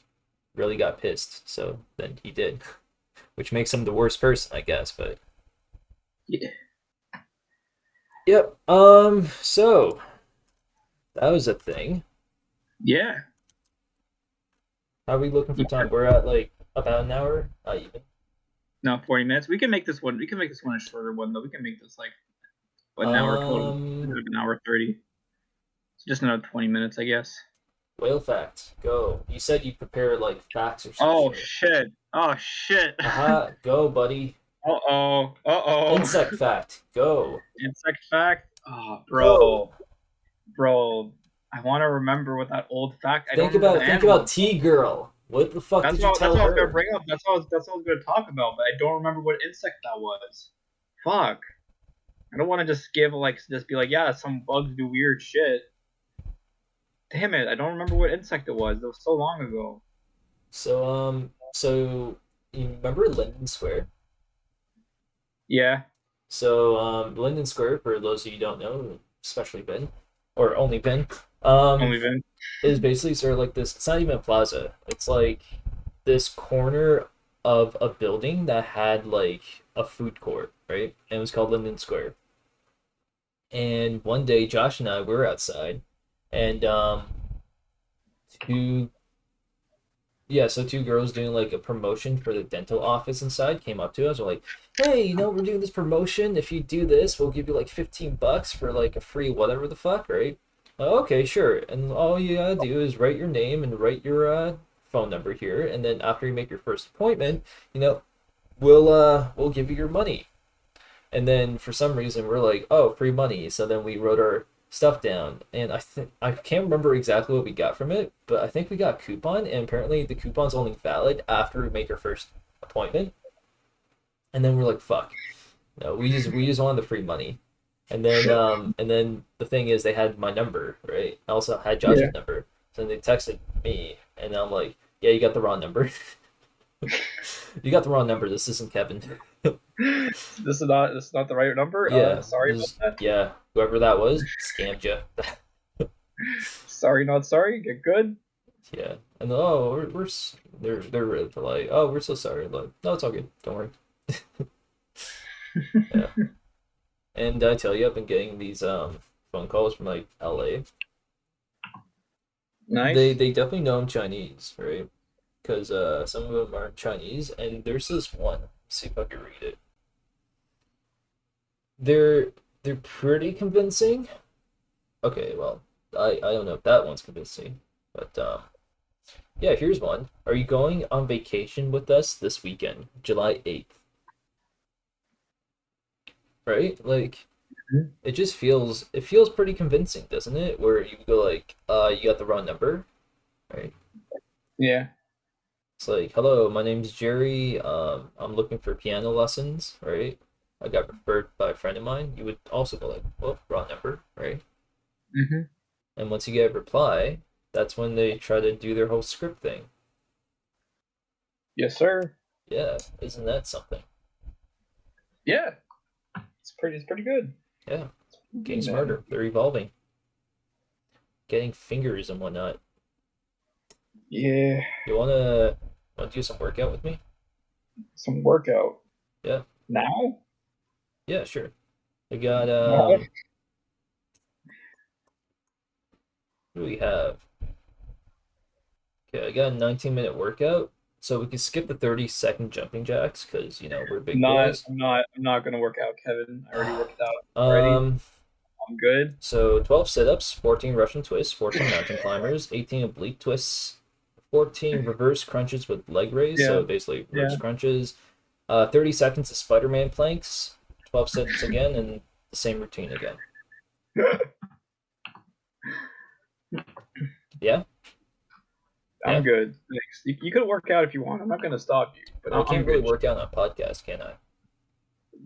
really got pissed, so then he did, which makes him the worst person, I guess. But Yeah. yep. So that was a thing. Yeah. How are we looking for time? We're at like about an hour. Not even. No, 40 minutes. We can make this one. We can make this one a shorter one though. We can make this like an hour total. Um, An hour 30. So just another 20 minutes, I guess. whale facts. Go. You said you prepare like facts or some Oh shit. shit. Oh shit. Haha. Go, buddy. Uh oh. Uh oh. Insect fact. Go. Insect fact. Oh, Go. bro. I want to remember what that old fact. I don't remember the Think animal. about T girl. What the fuck did you That's tell what I was gonna her? bring up. That's what I was gonna talk about, but I don't remember what insect that was. Fuck. I don't want to just give like just be like, yeah, some bugs do weird shit. Damn it, I don't remember what insect it was. It was so long ago. So you remember Linden Square? Yeah, So, Linden Square, for those of you who don't know, especially Ben, or only Ben, only been. is basically sort of like this. It's not even a plaza. It's like this corner of a building that had like a food court, right? And it was called Linden Square. And one day, Josh and I were outside, and two yeah, so two girls doing like a promotion for the dental office inside came up to us. Were like, "Hey, we're doing this promotion. If you do this, we'll give you like $15 for like a free whatever the fuck, right?" Like, okay, sure. And all you gotta do is write your name and write your phone number here, and then after you make your first appointment, we'll give you your money. And then for some reason we're like, oh, free money. So then we wrote our stuff down, and I can't remember exactly what we got from it, but I think we got a coupon, and apparently the coupon's only valid after we make our first appointment. And then we're like, fuck, no, we just wanted the free money. And then the thing is, they had my number, right? I also had Yeah. Josh's number, so they texted me, and I'm like, yeah, you got the wrong number. You got the wrong number. This isn't Kevin. This is not the right number. Yeah, Sorry about that. yeah, whoever that was scammed you. Sorry, not sorry. Get good. Yeah, and oh, they're really polite. Oh, we're so sorry. Like, no, it's all good. Don't worry. Yeah, and I tell you, I've been getting these phone calls from like LA. They Nice. they definitely know I'm Chinese, right? Because some of them are Chinese, and there's this one. Let's see if I can read it. They're they're pretty convincing. Okay, well, I don't know if that one's convincing, but yeah, here's one. Are you going on vacation with us this weekend, July 8th? Right? Like it feels pretty convincing, doesn't it? Where you go like, you got the wrong number, right? Yeah. It's like, hello, my name's Jerry. I'm looking for piano lessons, right? I got referred by a friend of mine. You would also go like, well, wrong number, right? Hmm. And once you get a reply, that's when they try to do their whole script thing. Yes, sir. Yeah, isn't that something? Yeah. It's pretty good. Yeah, getting Good, man. smarter. They're evolving, getting fingers and whatnot. Yeah. You wanna do some workout with me? Some workout. Yeah, Now? yeah, sure. I got No. what do we have? Okay, I got a 19-minute workout, so we can skip the 30-second jumping jacks because we're big boys. I'm not gonna work out, Kevin. I already worked out already. Um, I'm good. so 12 sit-ups, 14 Russian twists, 14 mountain climbers, 18 oblique twists, 14 reverse crunches with leg raise, Yeah. so basically reverse Yeah. crunches, 30 seconds of Spider-Man planks, 12 sit-ups again, and the same routine again. Yeah? Yeah? I'm good. Thanks. You can work out if you want. I'm not gonna stop you, but Well, I I'm can't really good. work out on a podcast, can I?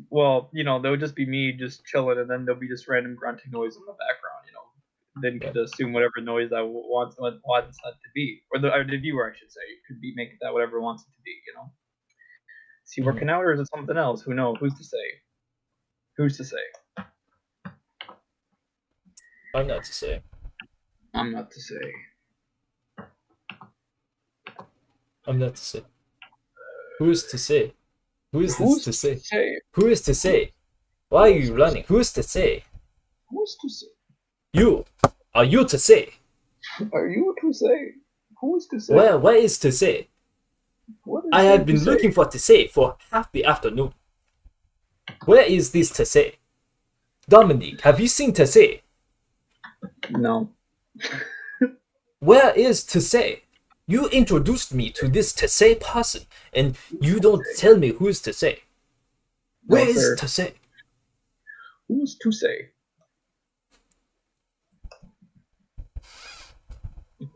well, there would just be me just chilling, and then there'll be just random grunting noise in the background. Then you Yeah. could assume whatever noise I wants that to be, or the viewer, I should say, could be make that whatever it wants it to be. Is he Mhm. working out, or is it something else? Who knows? Who's to say? Who's to say? I'm not to say. I'm not to say. I'm not to say. Who is to say? Who is this Who's to to say? say? Who is to say? Why are you running? Who is to say? Who's to say? You. Are you to say? Are you to say? Who is to say? Well, what is to say? What is I there have to been say? looking for to say for half the afternoon. Where is this to say? Dominique, have you seen to say? No. Where is to say? You introduced me to this to say person, and you don't tell me who is to say. No, Where is sir. to say? Who's to say?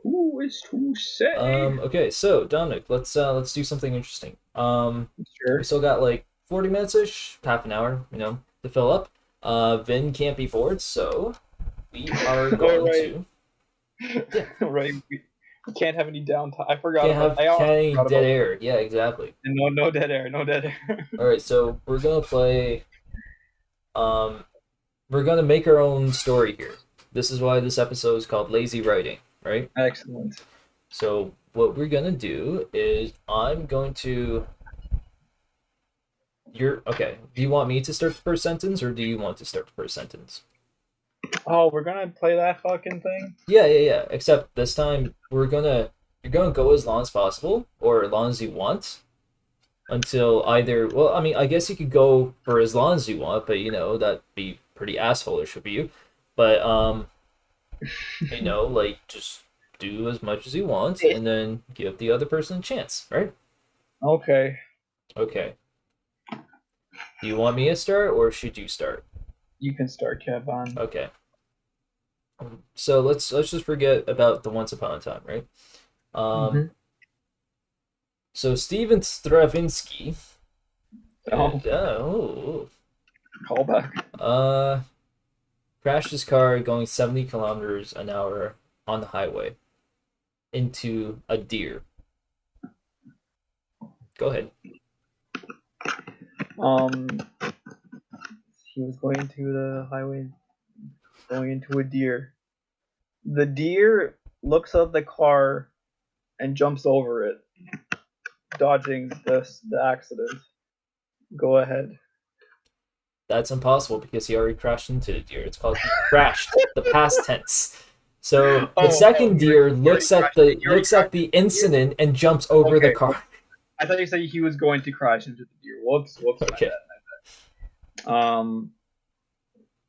Who is to say? Okay, so Dominic, let's do something interesting. Sure. We still got like 40 minutes ish, half an hour, to fill up. Vin can't be bored, so we are going right. to Right. We can't have any downtime. I forgot can't about. have I honestly any forgot dead about. air. Yeah, exactly. No dead air. No dead air. All right, so we're gonna play. Um, we're gonna make our own story here. This is why this episode is called Lazy Writing, right? Excellent. So what we're gonna do is I'm going to. You're okay. Do you want me to start the first sentence, or do you want to start the first sentence? Oh, we're gonna play that fucking thing. Yeah. Except this time you're gonna go as long as possible, or as long as you want, until either. Well, I mean, I guess you could go for as long as you want, but that'd be pretty assholish of you. But like just do as much as you want, and then give the other person a chance, right? Okay. Okay. Do you want me to start, or should you start? You can start, Kevin. Okay. So let's just forget about the Once Upon a Time, right? Mm-hmm. So Steven Stravinsky. Oh. Callback. Crashed his car going 70 kilometers an hour on the highway into a deer. Go ahead. He was going to the highway, going into a deer. The deer looks at the car and jumps over it, dodging the accident. Go ahead. That's impossible because he already crashed into the deer. It's called he crashed, the past tense. So the second deer looks at the incident and jumps over the car. I thought you said he was going to crash into the deer. Whoops. Okay. My bad.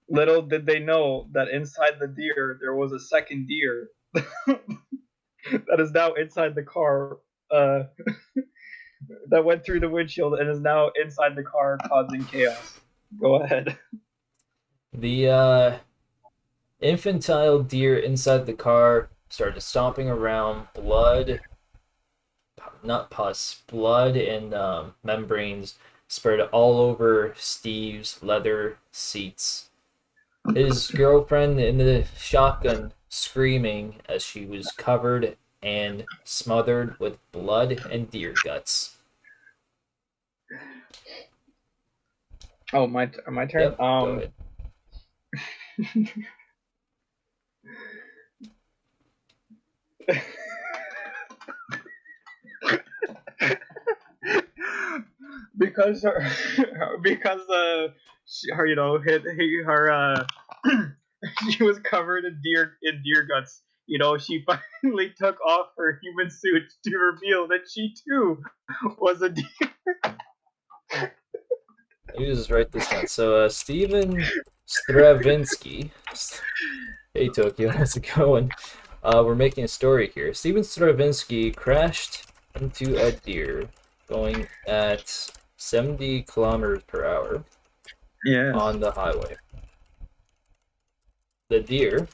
Little did they know that inside the deer there was a second deer that is now inside the car. That went through the windshield and is now inside the car, causing chaos. Go ahead. The infantile deer inside the car started stomping around. Blood, not pus, blood and membranes spread all over Steve's leather seats. His girlfriend in the shotgun screaming as she was covered and smothered with blood and deer guts. Oh, my turn. Yep, go ahead. Because she was covered in deer guts. She finally took off her human suit to reveal that she too was a deer. Let me just write this down. So, Steven Stravinsky. Hey, Tokyo, how's it going? We're making a story here. Steven Stravinsky crashed into a deer going at 70 kilometers per hour on the highway. The deer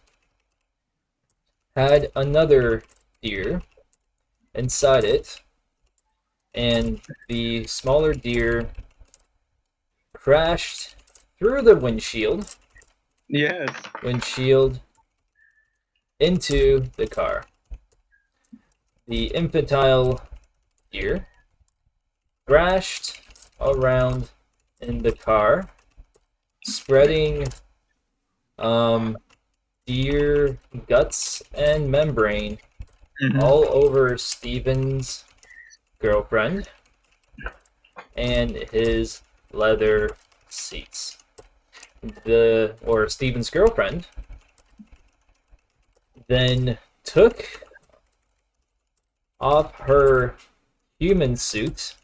had another deer inside it, and the smaller deer crashed through the Yes. windshield into the car. The infantile deer thrashed around in the car, spreading deer guts and membrane all over Steven's girlfriend and his leather seats. Steven's girlfriend then took off her human suit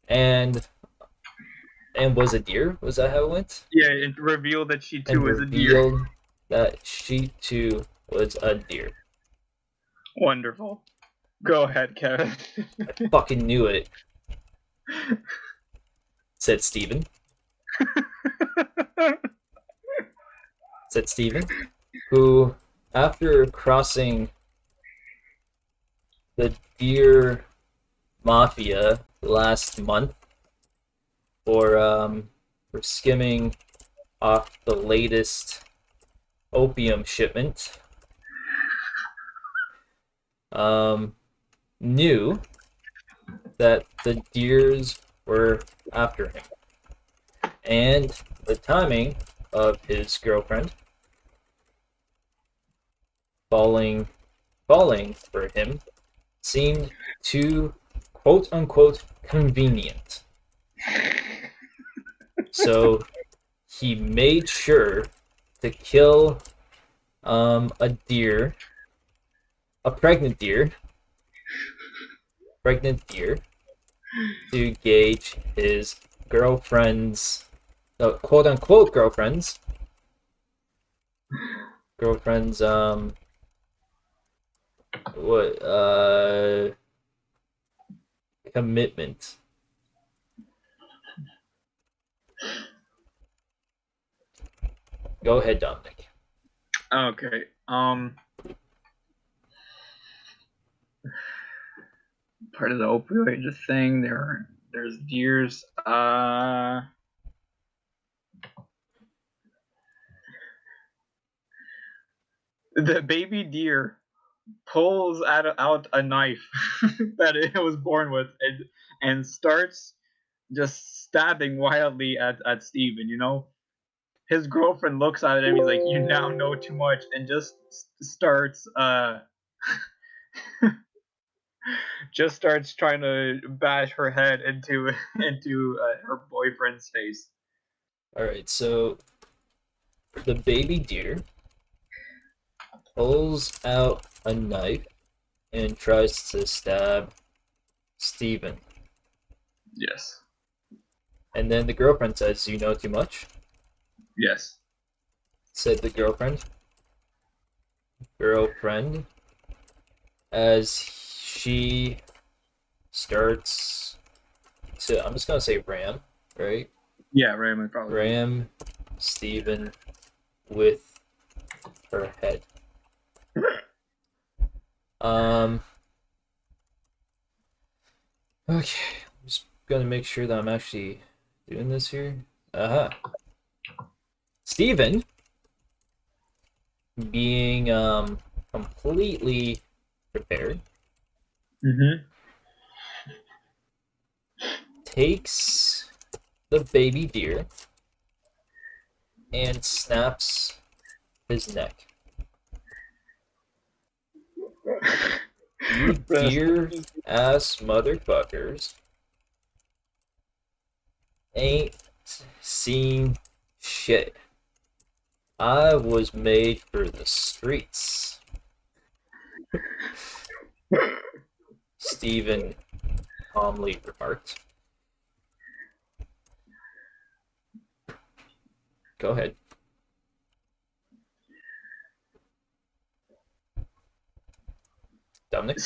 and was a deer. Was that how it went? Yeah, it revealed that she too And is a deer. revealed that she too was a deer. Wonderful. Go ahead, Kevin. I fucking knew it, said Steven. Said Steven, who, after crossing the deer mafia last month for skimming off the latest opium shipment, knew that the deers were after him, and the timing of his girlfriend falling for him seemed too quote unquote convenient. So he made sure to kill a deer, a pregnant deer, to gauge his girlfriend's, quote unquote girlfriend's, commitment. Go ahead, Dominic. Okay. Part of the opioid thing. There's deers. The baby deer pulls out a knife that it was born with and starts just stabbing wildly at Steven, you know? His girlfriend looks at him, he's like, "You now know too much," and just starts just starts trying to bash her head into her boyfriend's face. Alright, so the baby deer pulls out a knife and tries to stab Steven. Yes. And then the girlfriend says, "You know too much," Yes. said the girlfriend, as she starts to, I'm just gonna say ram, right? Yeah, Raymond probably. Ram Steven with her head. Okay, I'm just gonna make sure that I'm actually doing this here. Steven, being completely prepared, takes the baby deer and snaps his neck. You deer ass motherfuckers ain't seen shit. I was made for the streets. Steven calmly remarked. Go ahead. Dominic?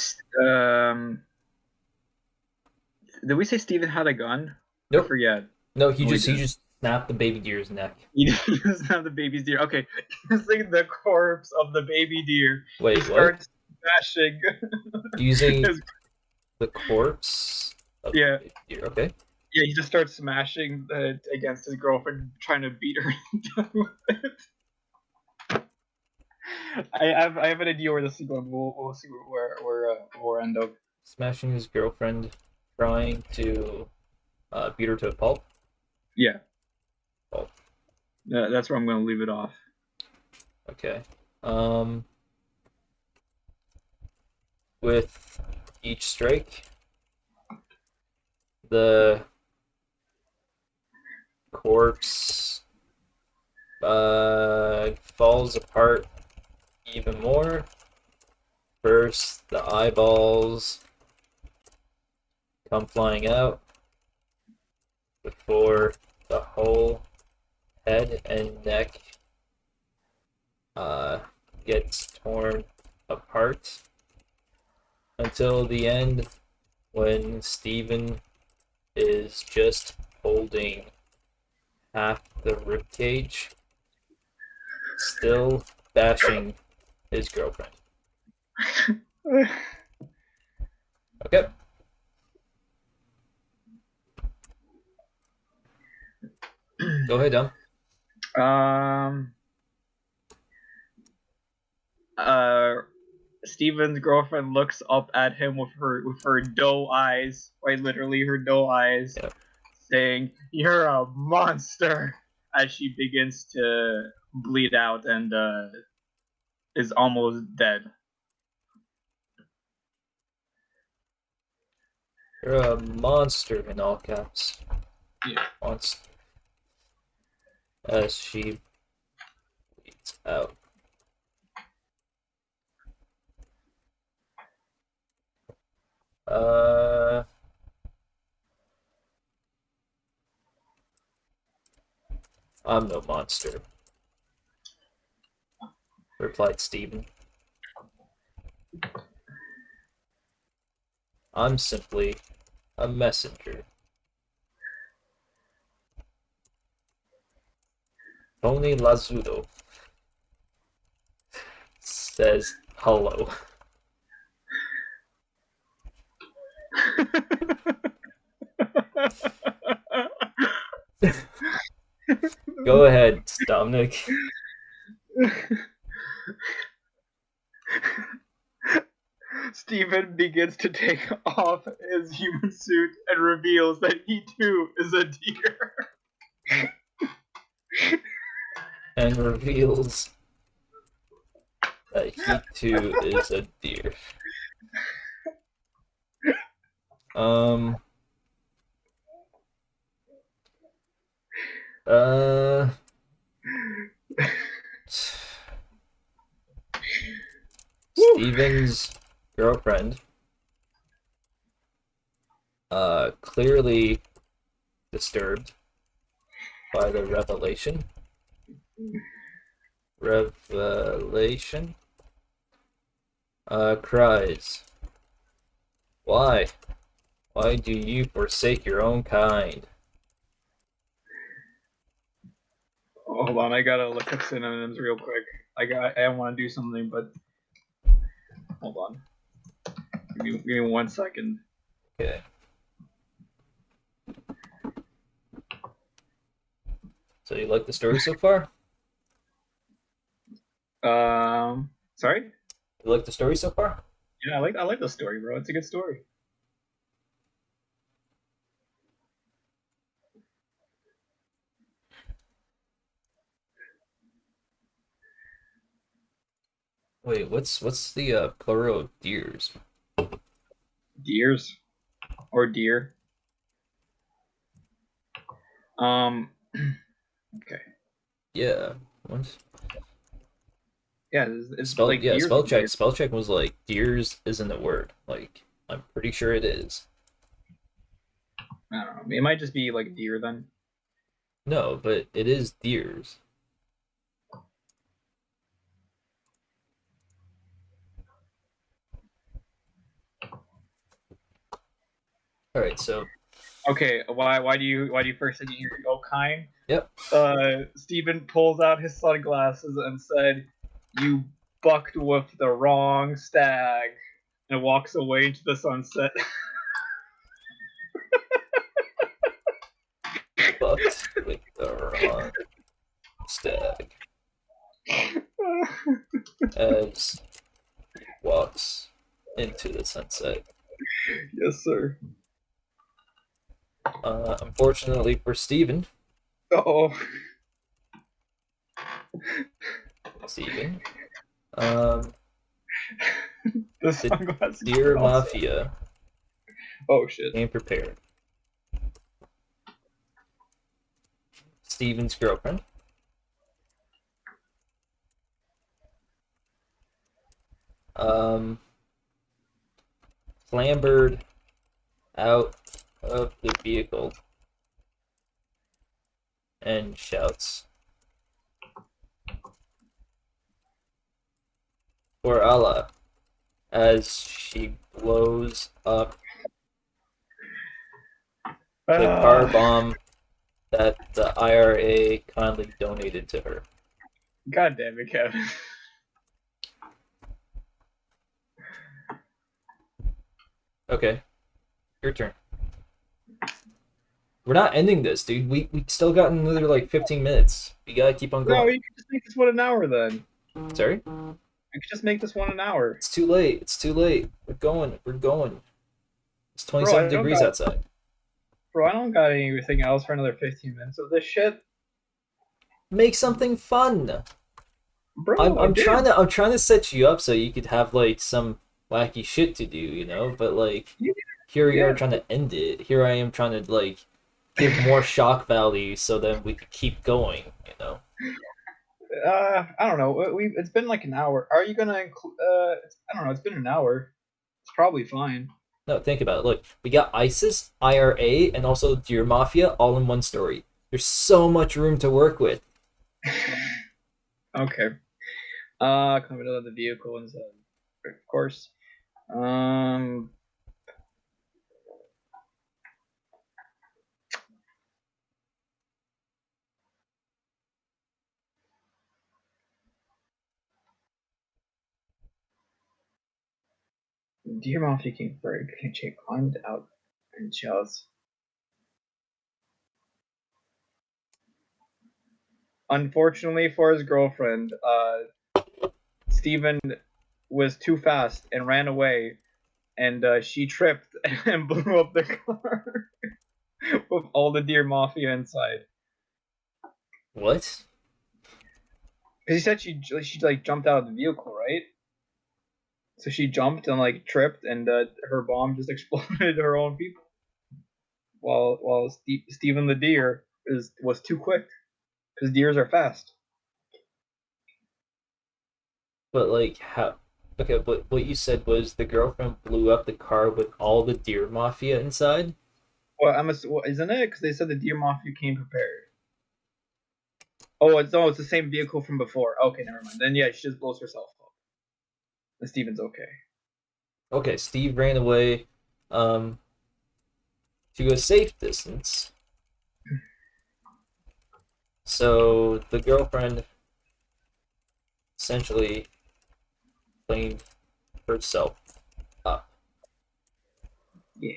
Did we say Steven had a gun? Nope. I forget. No, he just snapped the baby deer's neck. He doesn't have the baby's deer. Okay, using the corpse of the baby deer. Wait, he starts bashing. Using the corpse of Yeah. the baby deer. Okay. Yeah, he just starts smashing against his girlfriend, trying to beat her down with it. I have an idea where this is going. We'll see where we'll end up. Smashing his girlfriend, trying to beat her to a pulp. Yeah. Pulp. That's where I'm going to leave it off. Okay. With each strike, the corpse falls apart even more. First, the eyeballs come flying out before the whole head and neck gets torn apart until the end when Steven is just holding half the ribcage, still bashing his girlfriend. Okay. Go ahead, Dom. Steven's girlfriend looks up at him with her doe eyes, quite literally her doe eyes, Yep. saying, "You're a monster," as she begins to bleed out and is almost dead. You're a monster in all caps. Yeah. Monster. As she bleeds out. I'm no monster, replied Stephen. I'm simply a messenger. Tony Lazudo says hello. Go ahead, Dominic. Steven begins to take off his human suit and reveals that he too is a deer. And reveals that he too is a deer. Um. Steven's girlfriend, clearly disturbed by the revelation, cries, "Why? Why do you forsake your own kind?" Hold on, I gotta look up synonyms real quick. I want to do something, but hold on. Give me 1 second. Okay. So you like the story so far? Sorry? You like the story so far? Yeah, I like the story, bro. It's a good story. Wait, what's the plural of deers? Deers or deer. Okay. Yeah. What? Yeah, it's like deers. Spell check. Spell check was like deers isn't a word. Like I'm pretty sure it is. I don't know. It might just be like deer then. No, but it is deers. All right, so Okay, why do you first say you're kind? yep. Steven pulls out his sunglasses and said, "You bucked with the wrong stag," and walks away into the sunset. the wrong stag as he walks into the sunset. Yes, sir. Unfortunately for Steven, Oh, um, the the sunglasses Deer are also. Mafia Oh shit. came prepared. Steven's girlfriend, um, clambered out of the vehicle and shouts for Allah as she blows up the car Ah, bomb that the IRA kindly donated to her. God damn it, Kevin. Okay, your turn. We're not ending this, dude. We still got another like 15 minutes. We gotta keep on No, going. you can just make this one an hour then. Sorry? You can just make this one an hour. It's too late. It's too late. We're going. We're going. It's Bro, 27 degrees outside. I don't got anything else for another 15 minutes of this shit. Make something fun. Bro, I did. I'm trying to set you up so you could have like some wacky shit to do, you know? But like You here we are did. trying to end it. Here I am trying to like give more shock value so then we could keep going, you know? I don't know. It's been like an hour. Are you gonna include? I don't know. It's been an hour. It's probably fine. No, think about it. Look, we got ISIS, IRA, and also Deer Mafia all in one story. There's so much room to work with. Okay. Come out of the vehicle and of course. Dear Mafia King Bird Shape climbed out and shouts. Unfortunately for his girlfriend, Steven was too fast and ran away, and she tripped and blew up the car with all the Deer Mafia inside. What? Because he said she like jumped out of the vehicle, right? So she jumped and like tripped, and her bomb just exploded her own people. While Steven the deer was too quick, because deers are fast. But like how? Okay, but what you said was the girlfriend blew up the car with all the Deer Mafia inside. Well, isn't it? Because they said the deer mafia came prepared. It's the same vehicle from before. Okay, never mind. Then yeah, she just blows herself up. And Steven's okay. Okay, Steve ran away, um, to a safe distance. So the girlfriend essentially cleaned herself up. Yeah.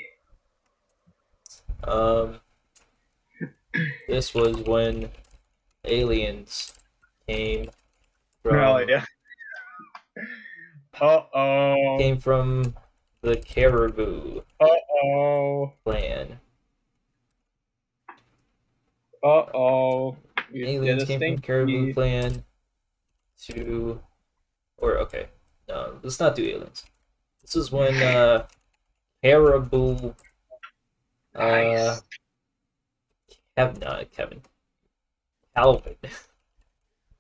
Um, this was when aliens came Oh from yeah. Uh-oh. came from the Caribou Uh-oh. clan. Uh-oh. We did Aliens a came from Caribou stinky. clan to, or okay, no, let's not do aliens. This is when Caribou, uh, Nice. Kevin, Calvin,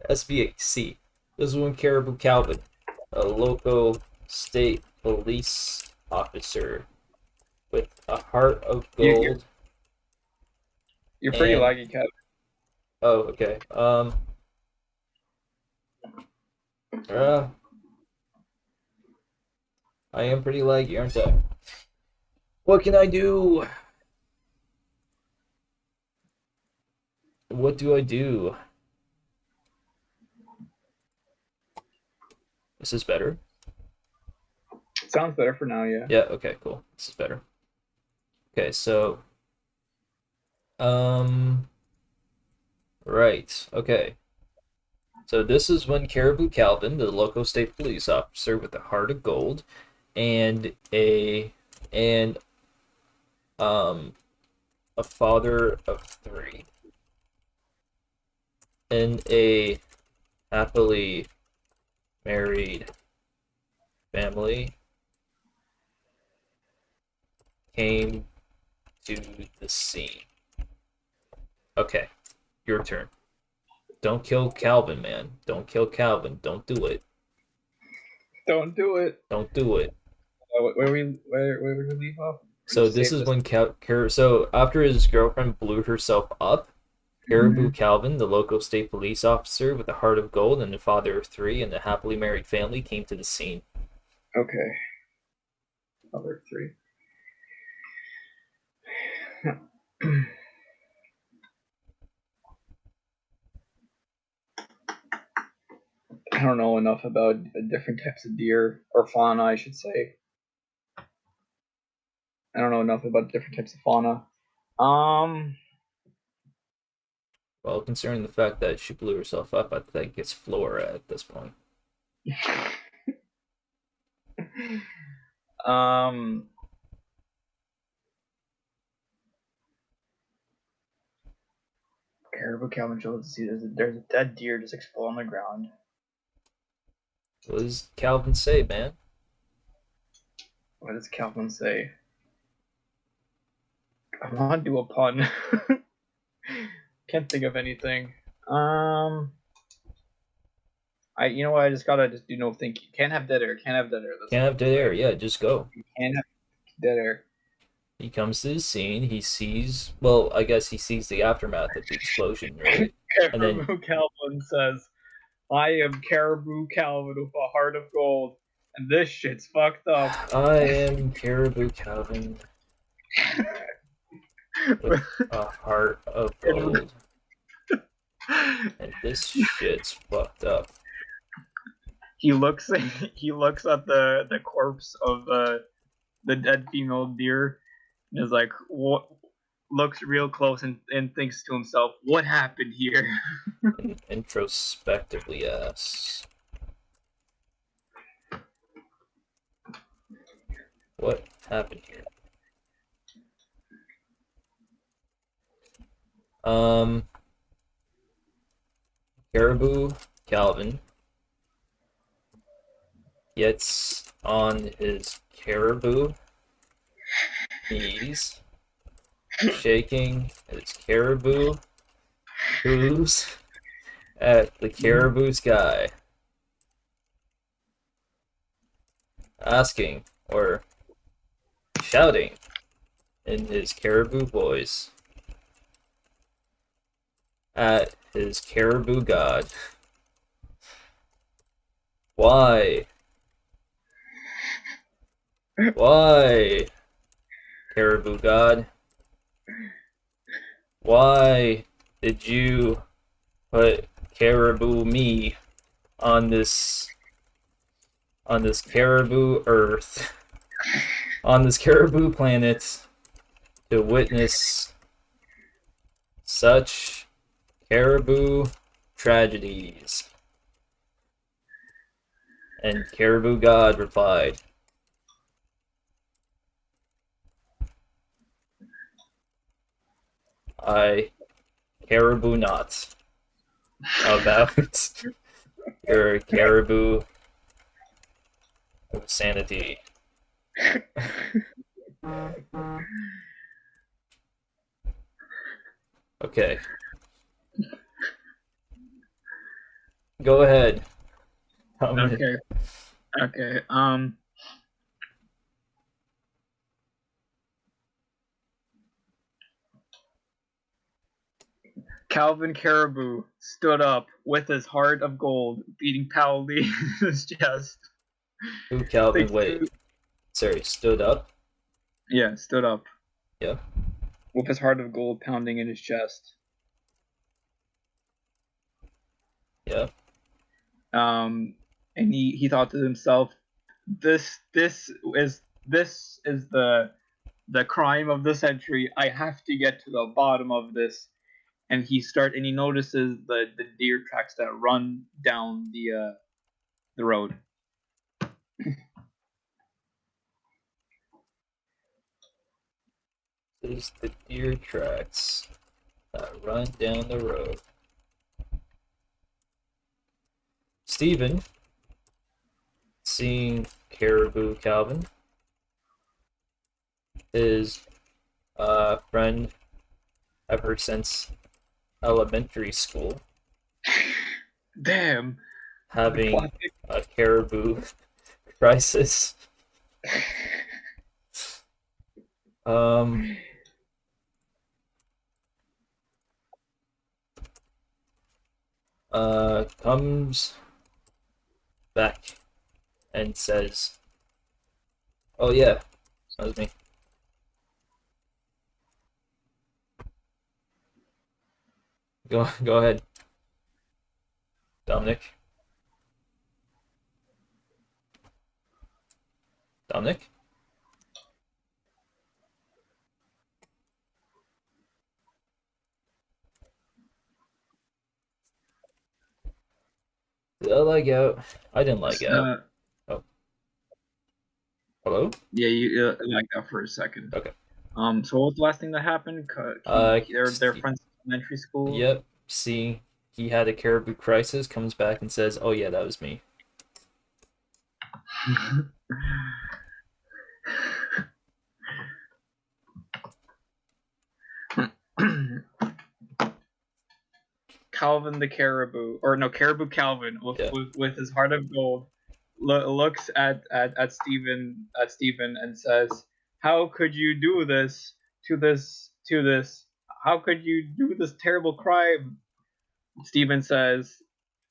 SBXC. This is when Caribou Calvin, a local state police officer with a heart of You, you're gold you're pretty and laggy, Kevin. oh okay uh, I am pretty laggy, aren't I? What can I do? What do I do? This is better. Sounds better for now, yeah. Yeah, okay, cool. This is better. Okay, so um Right. Okay. So this is when Caribou Calvin, the local state police officer with a heart of gold, and and um a father of three, and a happily married family came to the scene. Okay, your turn. Don't kill Calvin, man. Don't kill Calvin. Don't do it. Don't do it. Don't do it. Where we leave off? Or So just this save is this. when so after his girlfriend blew herself up, Caribou Mhm. Calvin, the local state police officer with a heart of gold and a father of three and a happily married family, came to the scene. Okay. Other three. I don't know enough about different types of deer or fauna, I should say. I don't know enough about different types of fauna. Um, Well, concerning the fact that she blew herself up, I think it's Flora at this point. um, Caribou Calvin shows to see there's a dead deer just explode on the ground. What does Calvin say, man? What does Calvin say? I want to do a pun. Can't think of anything. You know what? I just gotta just do no thinking. Can't have dead air. Can't have dead air. That's Can't what have I'm gonna dead air. say. Yeah, just go. Can't have dead air. He comes to the scene. He sees, well, I guess he sees the aftermath of the explosion, right? And then Caribou Calvin says, "I am Caribou Calvin with a heart of gold, and this shit's fucked up." I am Caribou Calvin with a heart of gold, and this shit's fucked up. he looks he looks at the corpse of the dead female deer and is like, what? Looks real close and thinks to himself, "What happened here?" And introspectively asks, what happened here? Um, Caribou Calvin gets on his caribou knees, shaking his caribou hooves at the caribou sky, asking or shouting in his caribou voice at his caribou god. Why? Why, caribou god? Why did you put caribou me on this caribou earth, on this caribou planet to witness such caribou tragedies? And Caribou God replied, I caribou not about your caribou sanity. Okay, go ahead. Okay. Okay. Calvin Caribou stood up with his heart of gold beating pounding in his chest. Who Calvin? Thanks Wait, to, sorry, stood up? yeah, stood up Yeah, with his heart of gold pounding in his chest. yeah. Um, and he thought to himself, this is the crime of the century. I have to get to the bottom of this. and he notices the deer tracks that run down the road. Is the deer tracks that run down the road. Stephen, seeing Caribou Calvin, his friend ever since elementary school, Damn. having a caribou crisis. Um, comes back and says, "Oh yeah, that was me." Go ahead, Dominic. Dominic. Did I lag out? I didn't lag out. Oh, hello. Yeah, you like that for a second. Okay. So what was the last thing that happened? They're friends in elementary school. Yep. Seeing he had a caribou crisis, comes back and says, "Oh yeah, that was me." Calvin the caribou, or no, Caribou Calvin, Yeah. with his heart of gold, looks at Stephen and says, "How could you do this to this? How could you do this terrible crime?" Stephen says,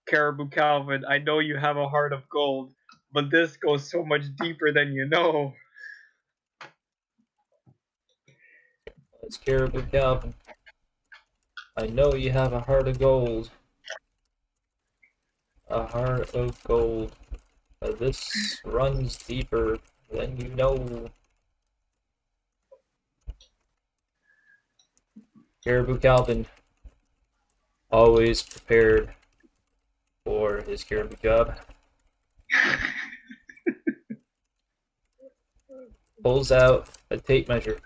"Caribou Calvin, I know you have a heart of gold, but this goes so much deeper than you know." It's Caribou Calvin. I know you have a heart of gold. A heart of gold. This runs deeper than you know. Caribou Calvin, always prepared for his caribou job, pulls out a tape measure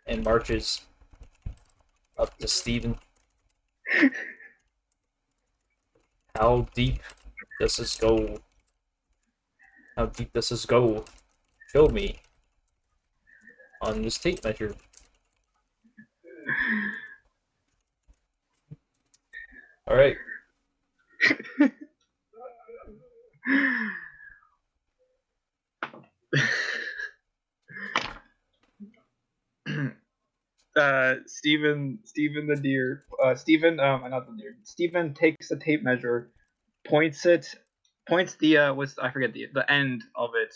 and marches up to Stephen. How deep does this go? How deep does this go? Show me on this tape measure. All right. Stephen the deer, not the deer. Stephen takes the tape measure, points the what's I forget the end of it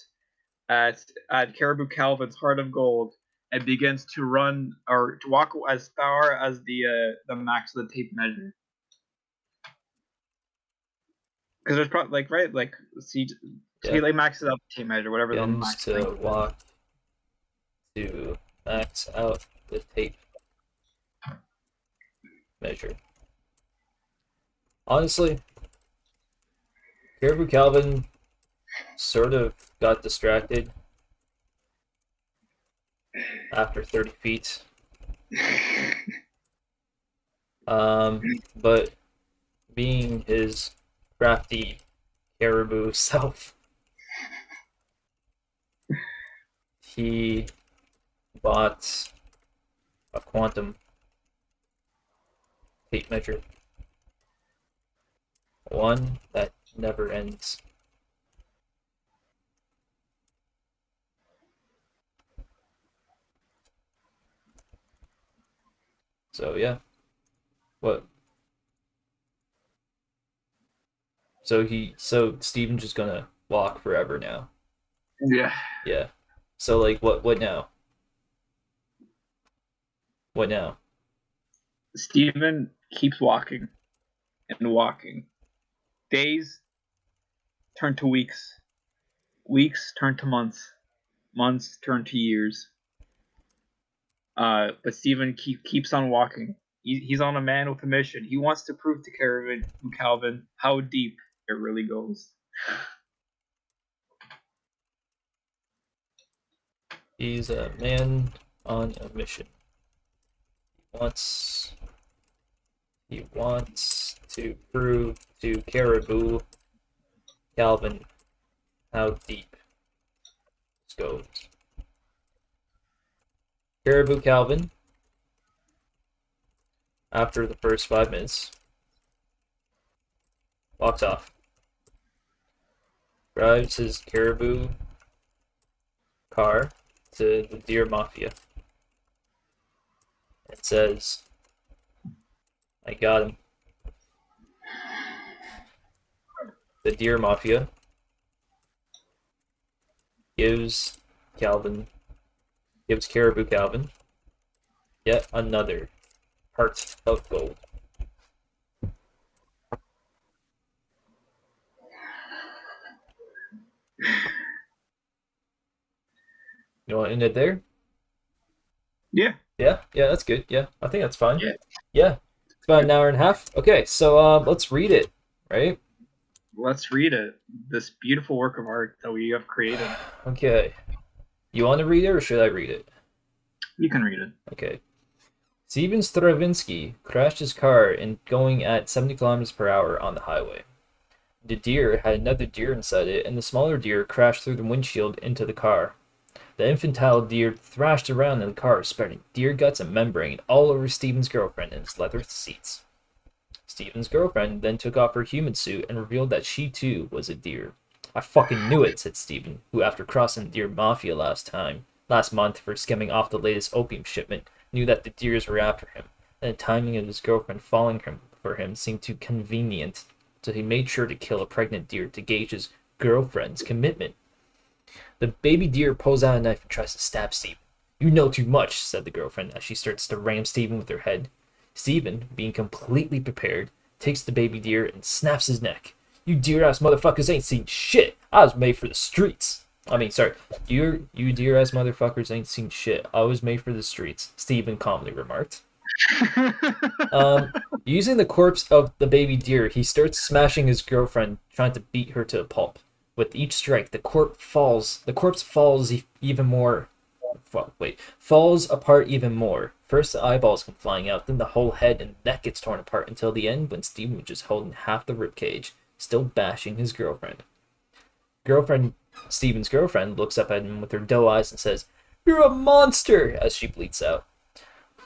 at Caribou Calvin's heart of gold, and begins to run or to walk as far as the max of the tape measure. Because there's probably like see, so he Yeah. like maxes out the tape measure, whatever the Begins max to length is. walk to max out the tape measure. Honestly, Caribou Calvin sort of got distracted after 30 feet. But being his crafty caribou self, he bought a quantum tape measure. One that never ends. So yeah. What? So Steven's just gonna walk forever now. Yeah. Yeah. So like what now? What now? Stephen keeps walking and walking. Days turn to weeks. Weeks turn to months. Months turn to years. But Steven keeps on walking. He's on a man with a mission. He wants to prove to Calvin how deep it really goes. He's a man on a mission. Wants he wants to prove to Caribou Calvin how deep this goes. Caribou Calvin, after the first 5 minutes, walks off. Drives his Caribou car to the Deer Mafia and says, I got him. The Deer Mafia gives Caribou Calvin yet another heart of gold. You want to end it there? Yeah. Yeah, that's good. Yeah, I think that's fine. Yeah. Yeah. It's about an hour and a half. Okay, so let's read it, right? Let's read it. This beautiful work of art that we have created. Okay. You want to read it or should I read it? You can read it. Okay. Steven Stravinsky crashed his car in going at 70 kilometers per hour on the highway. The deer had another deer inside it, and the smaller deer crashed through the windshield into the car. The infantile deer thrashed around in the car, spreading deer guts and membrane all over Steven's girlfriend and his leather seats. Steven's girlfriend then took off her human suit and revealed that she too was a deer. I fucking knew it, said Steven, who after crossing the Deer Mafia last month for skimming off the latest opium shipment, knew that the deers were after him, and the timing of his girlfriend falling for him seemed too convenient, so he made sure to kill a pregnant deer to gauge his girlfriend's commitment. The baby deer pulls out a knife and tries to stab Steven. You know too much, said the girlfriend as she starts to ram Steven with her head. Steven, being completely prepared, takes the baby deer and snaps his neck. You deer-ass motherfuckers ain't seen shit. I was made for the streets. You deer-ass motherfuckers ain't seen shit. I was made for the streets, Steven calmly remarked. Using the corpse of the baby deer, he starts smashing his girlfriend, trying to beat her to a pulp. With each strike, the corpse falls apart even more. First, the eyeballs come flying out, then the whole head and neck gets torn apart until the end when Steven was just holding half the ribcage, still bashing his girlfriend. Steven's girlfriend looks up at him with her doe eyes and says, "You're a monster!" as she bleats out.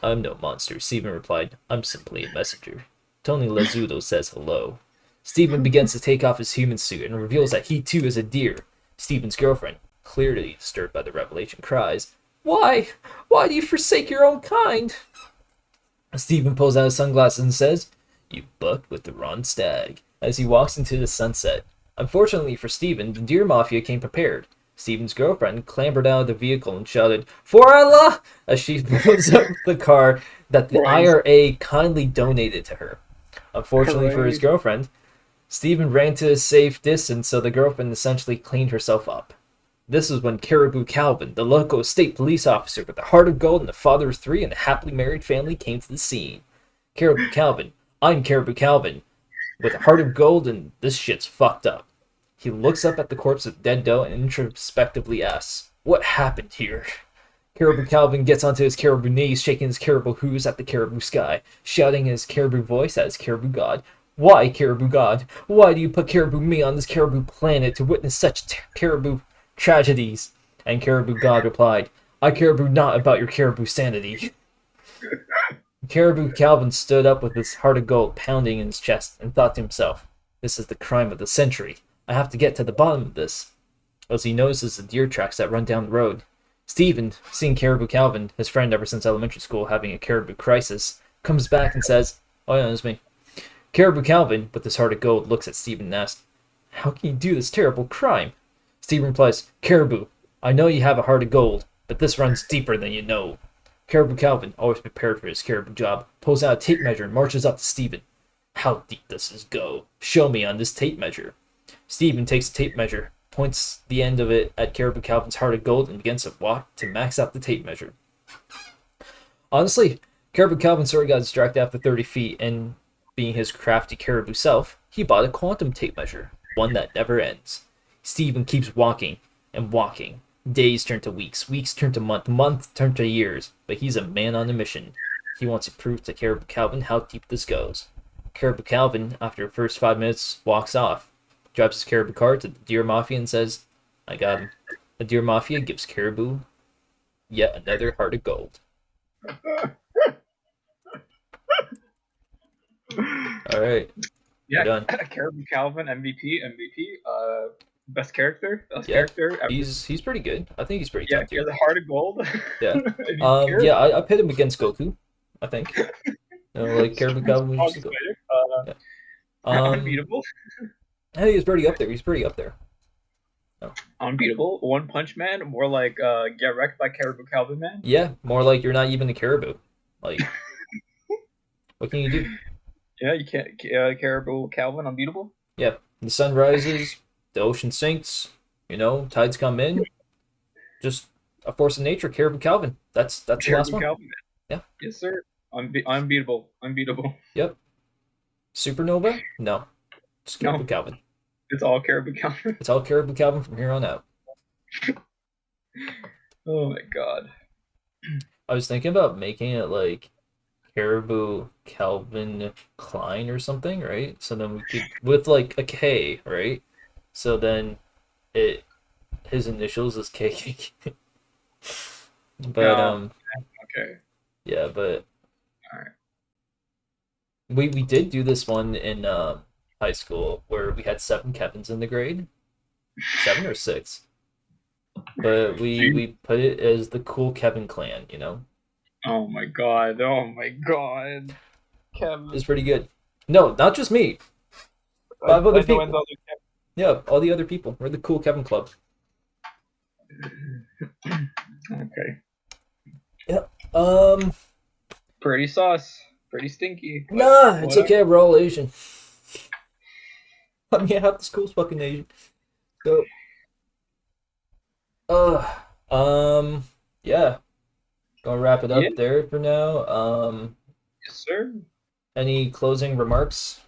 "I'm no monster," Steven replied. "I'm simply a messenger." Tony Lazzuto says hello. Steven begins to take off his human suit and reveals that he too is a deer. Steven's girlfriend, clearly disturbed by the revelation, cries, Why? Why do you forsake your own kind?" Steven pulls out his sunglasses and says, "You bucked with the wrong stag," as he walks into the sunset. Unfortunately for Steven, the Deer Mafia came prepared. Steven's girlfriend clambered out of the vehicle and shouted, "For Allah!" as she blows up the car that the IRA kindly donated to her. Unfortunately for his girlfriend, Steven ran to a safe distance, so the girlfriend essentially cleaned herself up. This is when Caribou Calvin, the local state police officer with a heart of gold and a father of 3 and a happily married family, came to the scene. Caribou Calvin, I'm Caribou Calvin, with a heart of gold, and this shit's fucked up. He looks up at the corpse of dead doe and introspectively asks, "What happened here?" Caribou Calvin gets onto his caribou knees, shaking his caribou hooves at the caribou sky, shouting in his caribou voice at his caribou god, "Why, caribou god? Why do you put caribou me on this caribou planet to witness such caribou tragedies?" And caribou god replied, "I caribou not about your caribou sanity." Caribou Calvin stood up with his heart of gold pounding in his chest and thought to himself, "This is the crime of the century. I have to get to the bottom of this." As he notices the deer tracks that run down the road, Steven, seeing Caribou Calvin, his friend ever since elementary school, having a caribou crisis, comes back and says, "Oh yeah, it's me." Caribou Calvin, with his heart of gold, looks at Steven and asks, "How can you do this terrible crime?" Steven replies, "Caribou, I know you have a heart of gold, but this runs deeper than you know." Caribou Calvin, always prepared for his caribou job, pulls out a tape measure and marches up to Steven. "How deep does this go? Show me on this tape measure." Steven takes the tape measure, points the end of it at Caribou Calvin's heart of gold, and begins to walk to max out the tape measure. Honestly, Caribou Calvin sort of got distracted after 30 feet, and being his crafty caribou self, he bought a quantum tape measure, one that never ends. Steven keeps walking and walking. Days turn to weeks, weeks turn to months, months turn to years, but he's a man on a mission. He wants to prove to Caribou Calvin how deep this goes. Caribou Calvin, after the first 5 minutes, walks off, drives his caribou car to the Deer Mafia and says, I got him. The Deer Mafia gives Caribou yet another heart of gold. All right, we're Yeah, done. Caribou Calvin, MVP, best character, best Yeah, character ever. he's pretty good. I think he's pretty Yeah, top he has tier. a heart of gold. Yeah. And he's Yeah, Caribou. I pit him against Goku, I think. Like Caribou Calvin was Strong just go. spider, Yeah. Um, unbeatable, hey, he's pretty up there. He's pretty up there. No. unbeatable. One Punch Man, more like get wrecked by Caribou Calvin Man. Yeah, more like you're not even a caribou. Like, what can you do? Yeah, you can't. Caribou Calvin, unbeatable. Yeah, the sun rises, the ocean sinks, tides come in. Just a force of nature, Caribou Calvin. That's the last Caribou one. Calvin Man. Yeah. Yes, sir. Unbeatable, unbeatable. Yep. Supernova? No. Just Caribou No, Calvin. it's all Caribou Calvin. It's all Caribou Calvin from here on out. Oh my god. I was thinking about making it like Caribou Calvin Klein or something, right? So then we could with like a K, right? So then it his initials is K. But No. Okay. yeah, but All right. we did do this one in high school where we had 7 Kevins in the grade. 7 or 6. But we put it as the cool Kevin clan. Oh my god. Oh my god. Kevin. It's pretty good. No, not just me. 5 other people. Yeah, all the other people. We're the cool Kevin club. Okay. Yeah. Pretty sauce. Pretty stinky. but Nah, it's whatever. okay. We're all Asian. I mean, half the school's fucking Asian. So, uh, yeah. Gonna wrap it Yeah. up there for now. Yes, sir. Any closing remarks?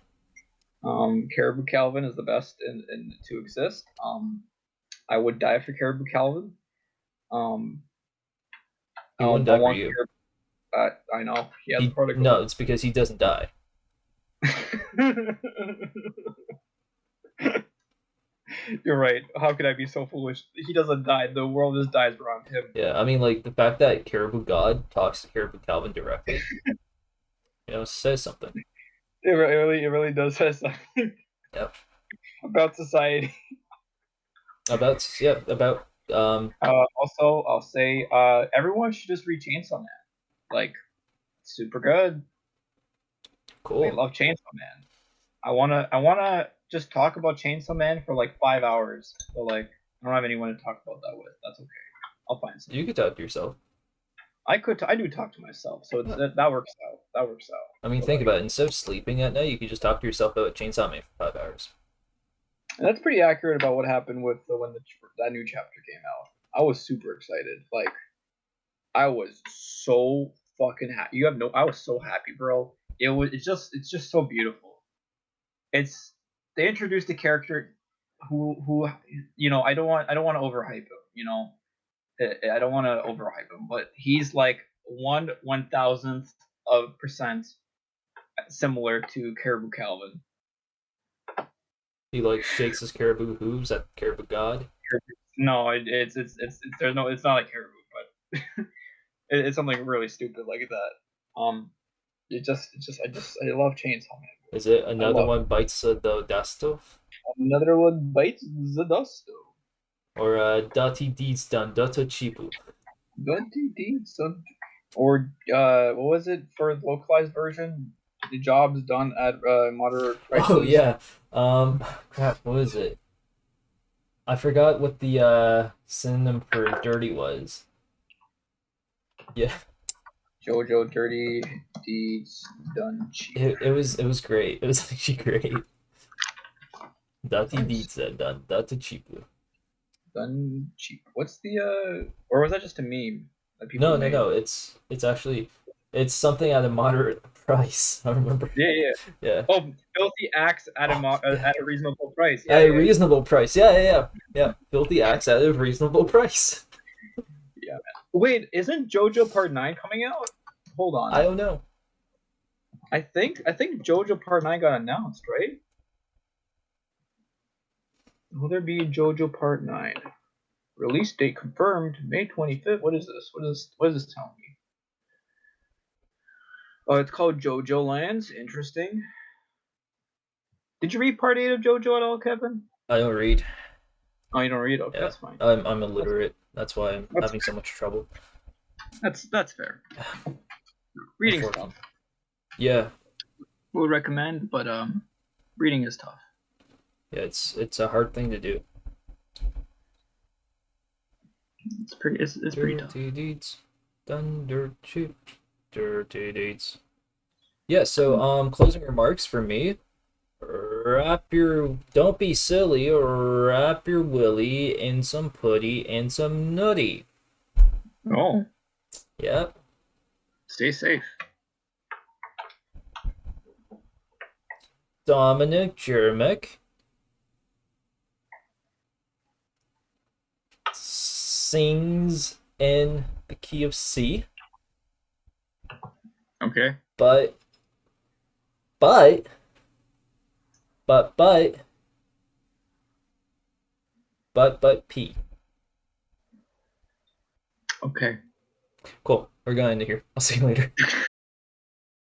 Caribou Calvin is the best in to exist. I would die for Caribou Calvin. Um, He wouldn't I die for want you. I know he has part of No, it's because he doesn't die. You're right. How could I be so foolish? He doesn't die. The world just dies around him. Yeah, I mean, like the fact that Caribou God talks to Caribou Calvin directly, says something. It really does say something Yep. about society. About Also, I'll say everyone should just read Chainsaw Man. Like, super good. I cool. love Chainsaw Man. I wanna just talk about Chainsaw Man for like 5 hours. But like, I don't have anyone to talk about that with. That's okay. I'll find some. You could talk to yourself. I do talk to myself, so that works out. That works out. I mean, But, think like, about it. Instead of sleeping at night, you could just talk to yourself about Chainsaw Man for 5 hours. and that's pretty accurate about what happened with when that new chapter came out. I was super excited. Like, I was so fucking happy. I was so happy, bro. It's just so beautiful. It's they introduced a character who I don't want to overhype him. I don't want to overhype him, but he's like 1/1000th of percent similar to Caribou Calvin. He like shakes his caribou hooves at Caribou God. No, it's not like Caribou, but it's something really stupid like that. I love Chainsaw Man. Is it I another love one bites the dasto? another one bites the dust. Or Dati Deeds Done, Data Chipu? Or what was it for the localized version? The job's done at moderate prices. Oh yeah. Crap, what was it? I forgot what the synonym for dirty was. Yeah, JoJo Dirty Deeds Done Cheap. it was great. It was actually great. Dati Deeds Done, Data Chipu. Done Cheap. What's the or was that just a meme that people made? No. It's actually It's something at a moderate price. I remember. Yeah, yeah. Yeah. Oh, filthy acts at Oh, yeah. at a reasonable price. At Yeah, a yeah, reasonable price. Yeah, yeah, yeah. Yeah. Filthy acts at a reasonable price. yeah. Man. Wait, isn't JoJo Part 9 coming out? Hold I on. don't know. I think JoJo Part 9 got announced, right? Will there be JoJo Part 9? Release date confirmed, May 25th. What is this? What is this telling me? Oh, it's called JoJo Lands. Interesting. Did you read Part 8 of JoJo at all, Kevin? I don't read. Oh, you don't read? Okay, Yeah. that's fine. I'm That's illiterate. That's why I'm that's having so much trouble. that's fair. Reading's Unfortunately. tough. Yeah. Would recommend, but reading is tough. Yeah, it's a hard thing to do. It's pretty tough. Dirty deeds. Thunder cheap. Dirty deeds. Yeah, so closing remarks for me. Don't be silly, wrap your willy in some putty and some nutty. Oh, Yep. stay safe. Dominic Jermick sings in the key of C, Okay. but but but but P. Okay. Cool. We're going into here. I'll see you later.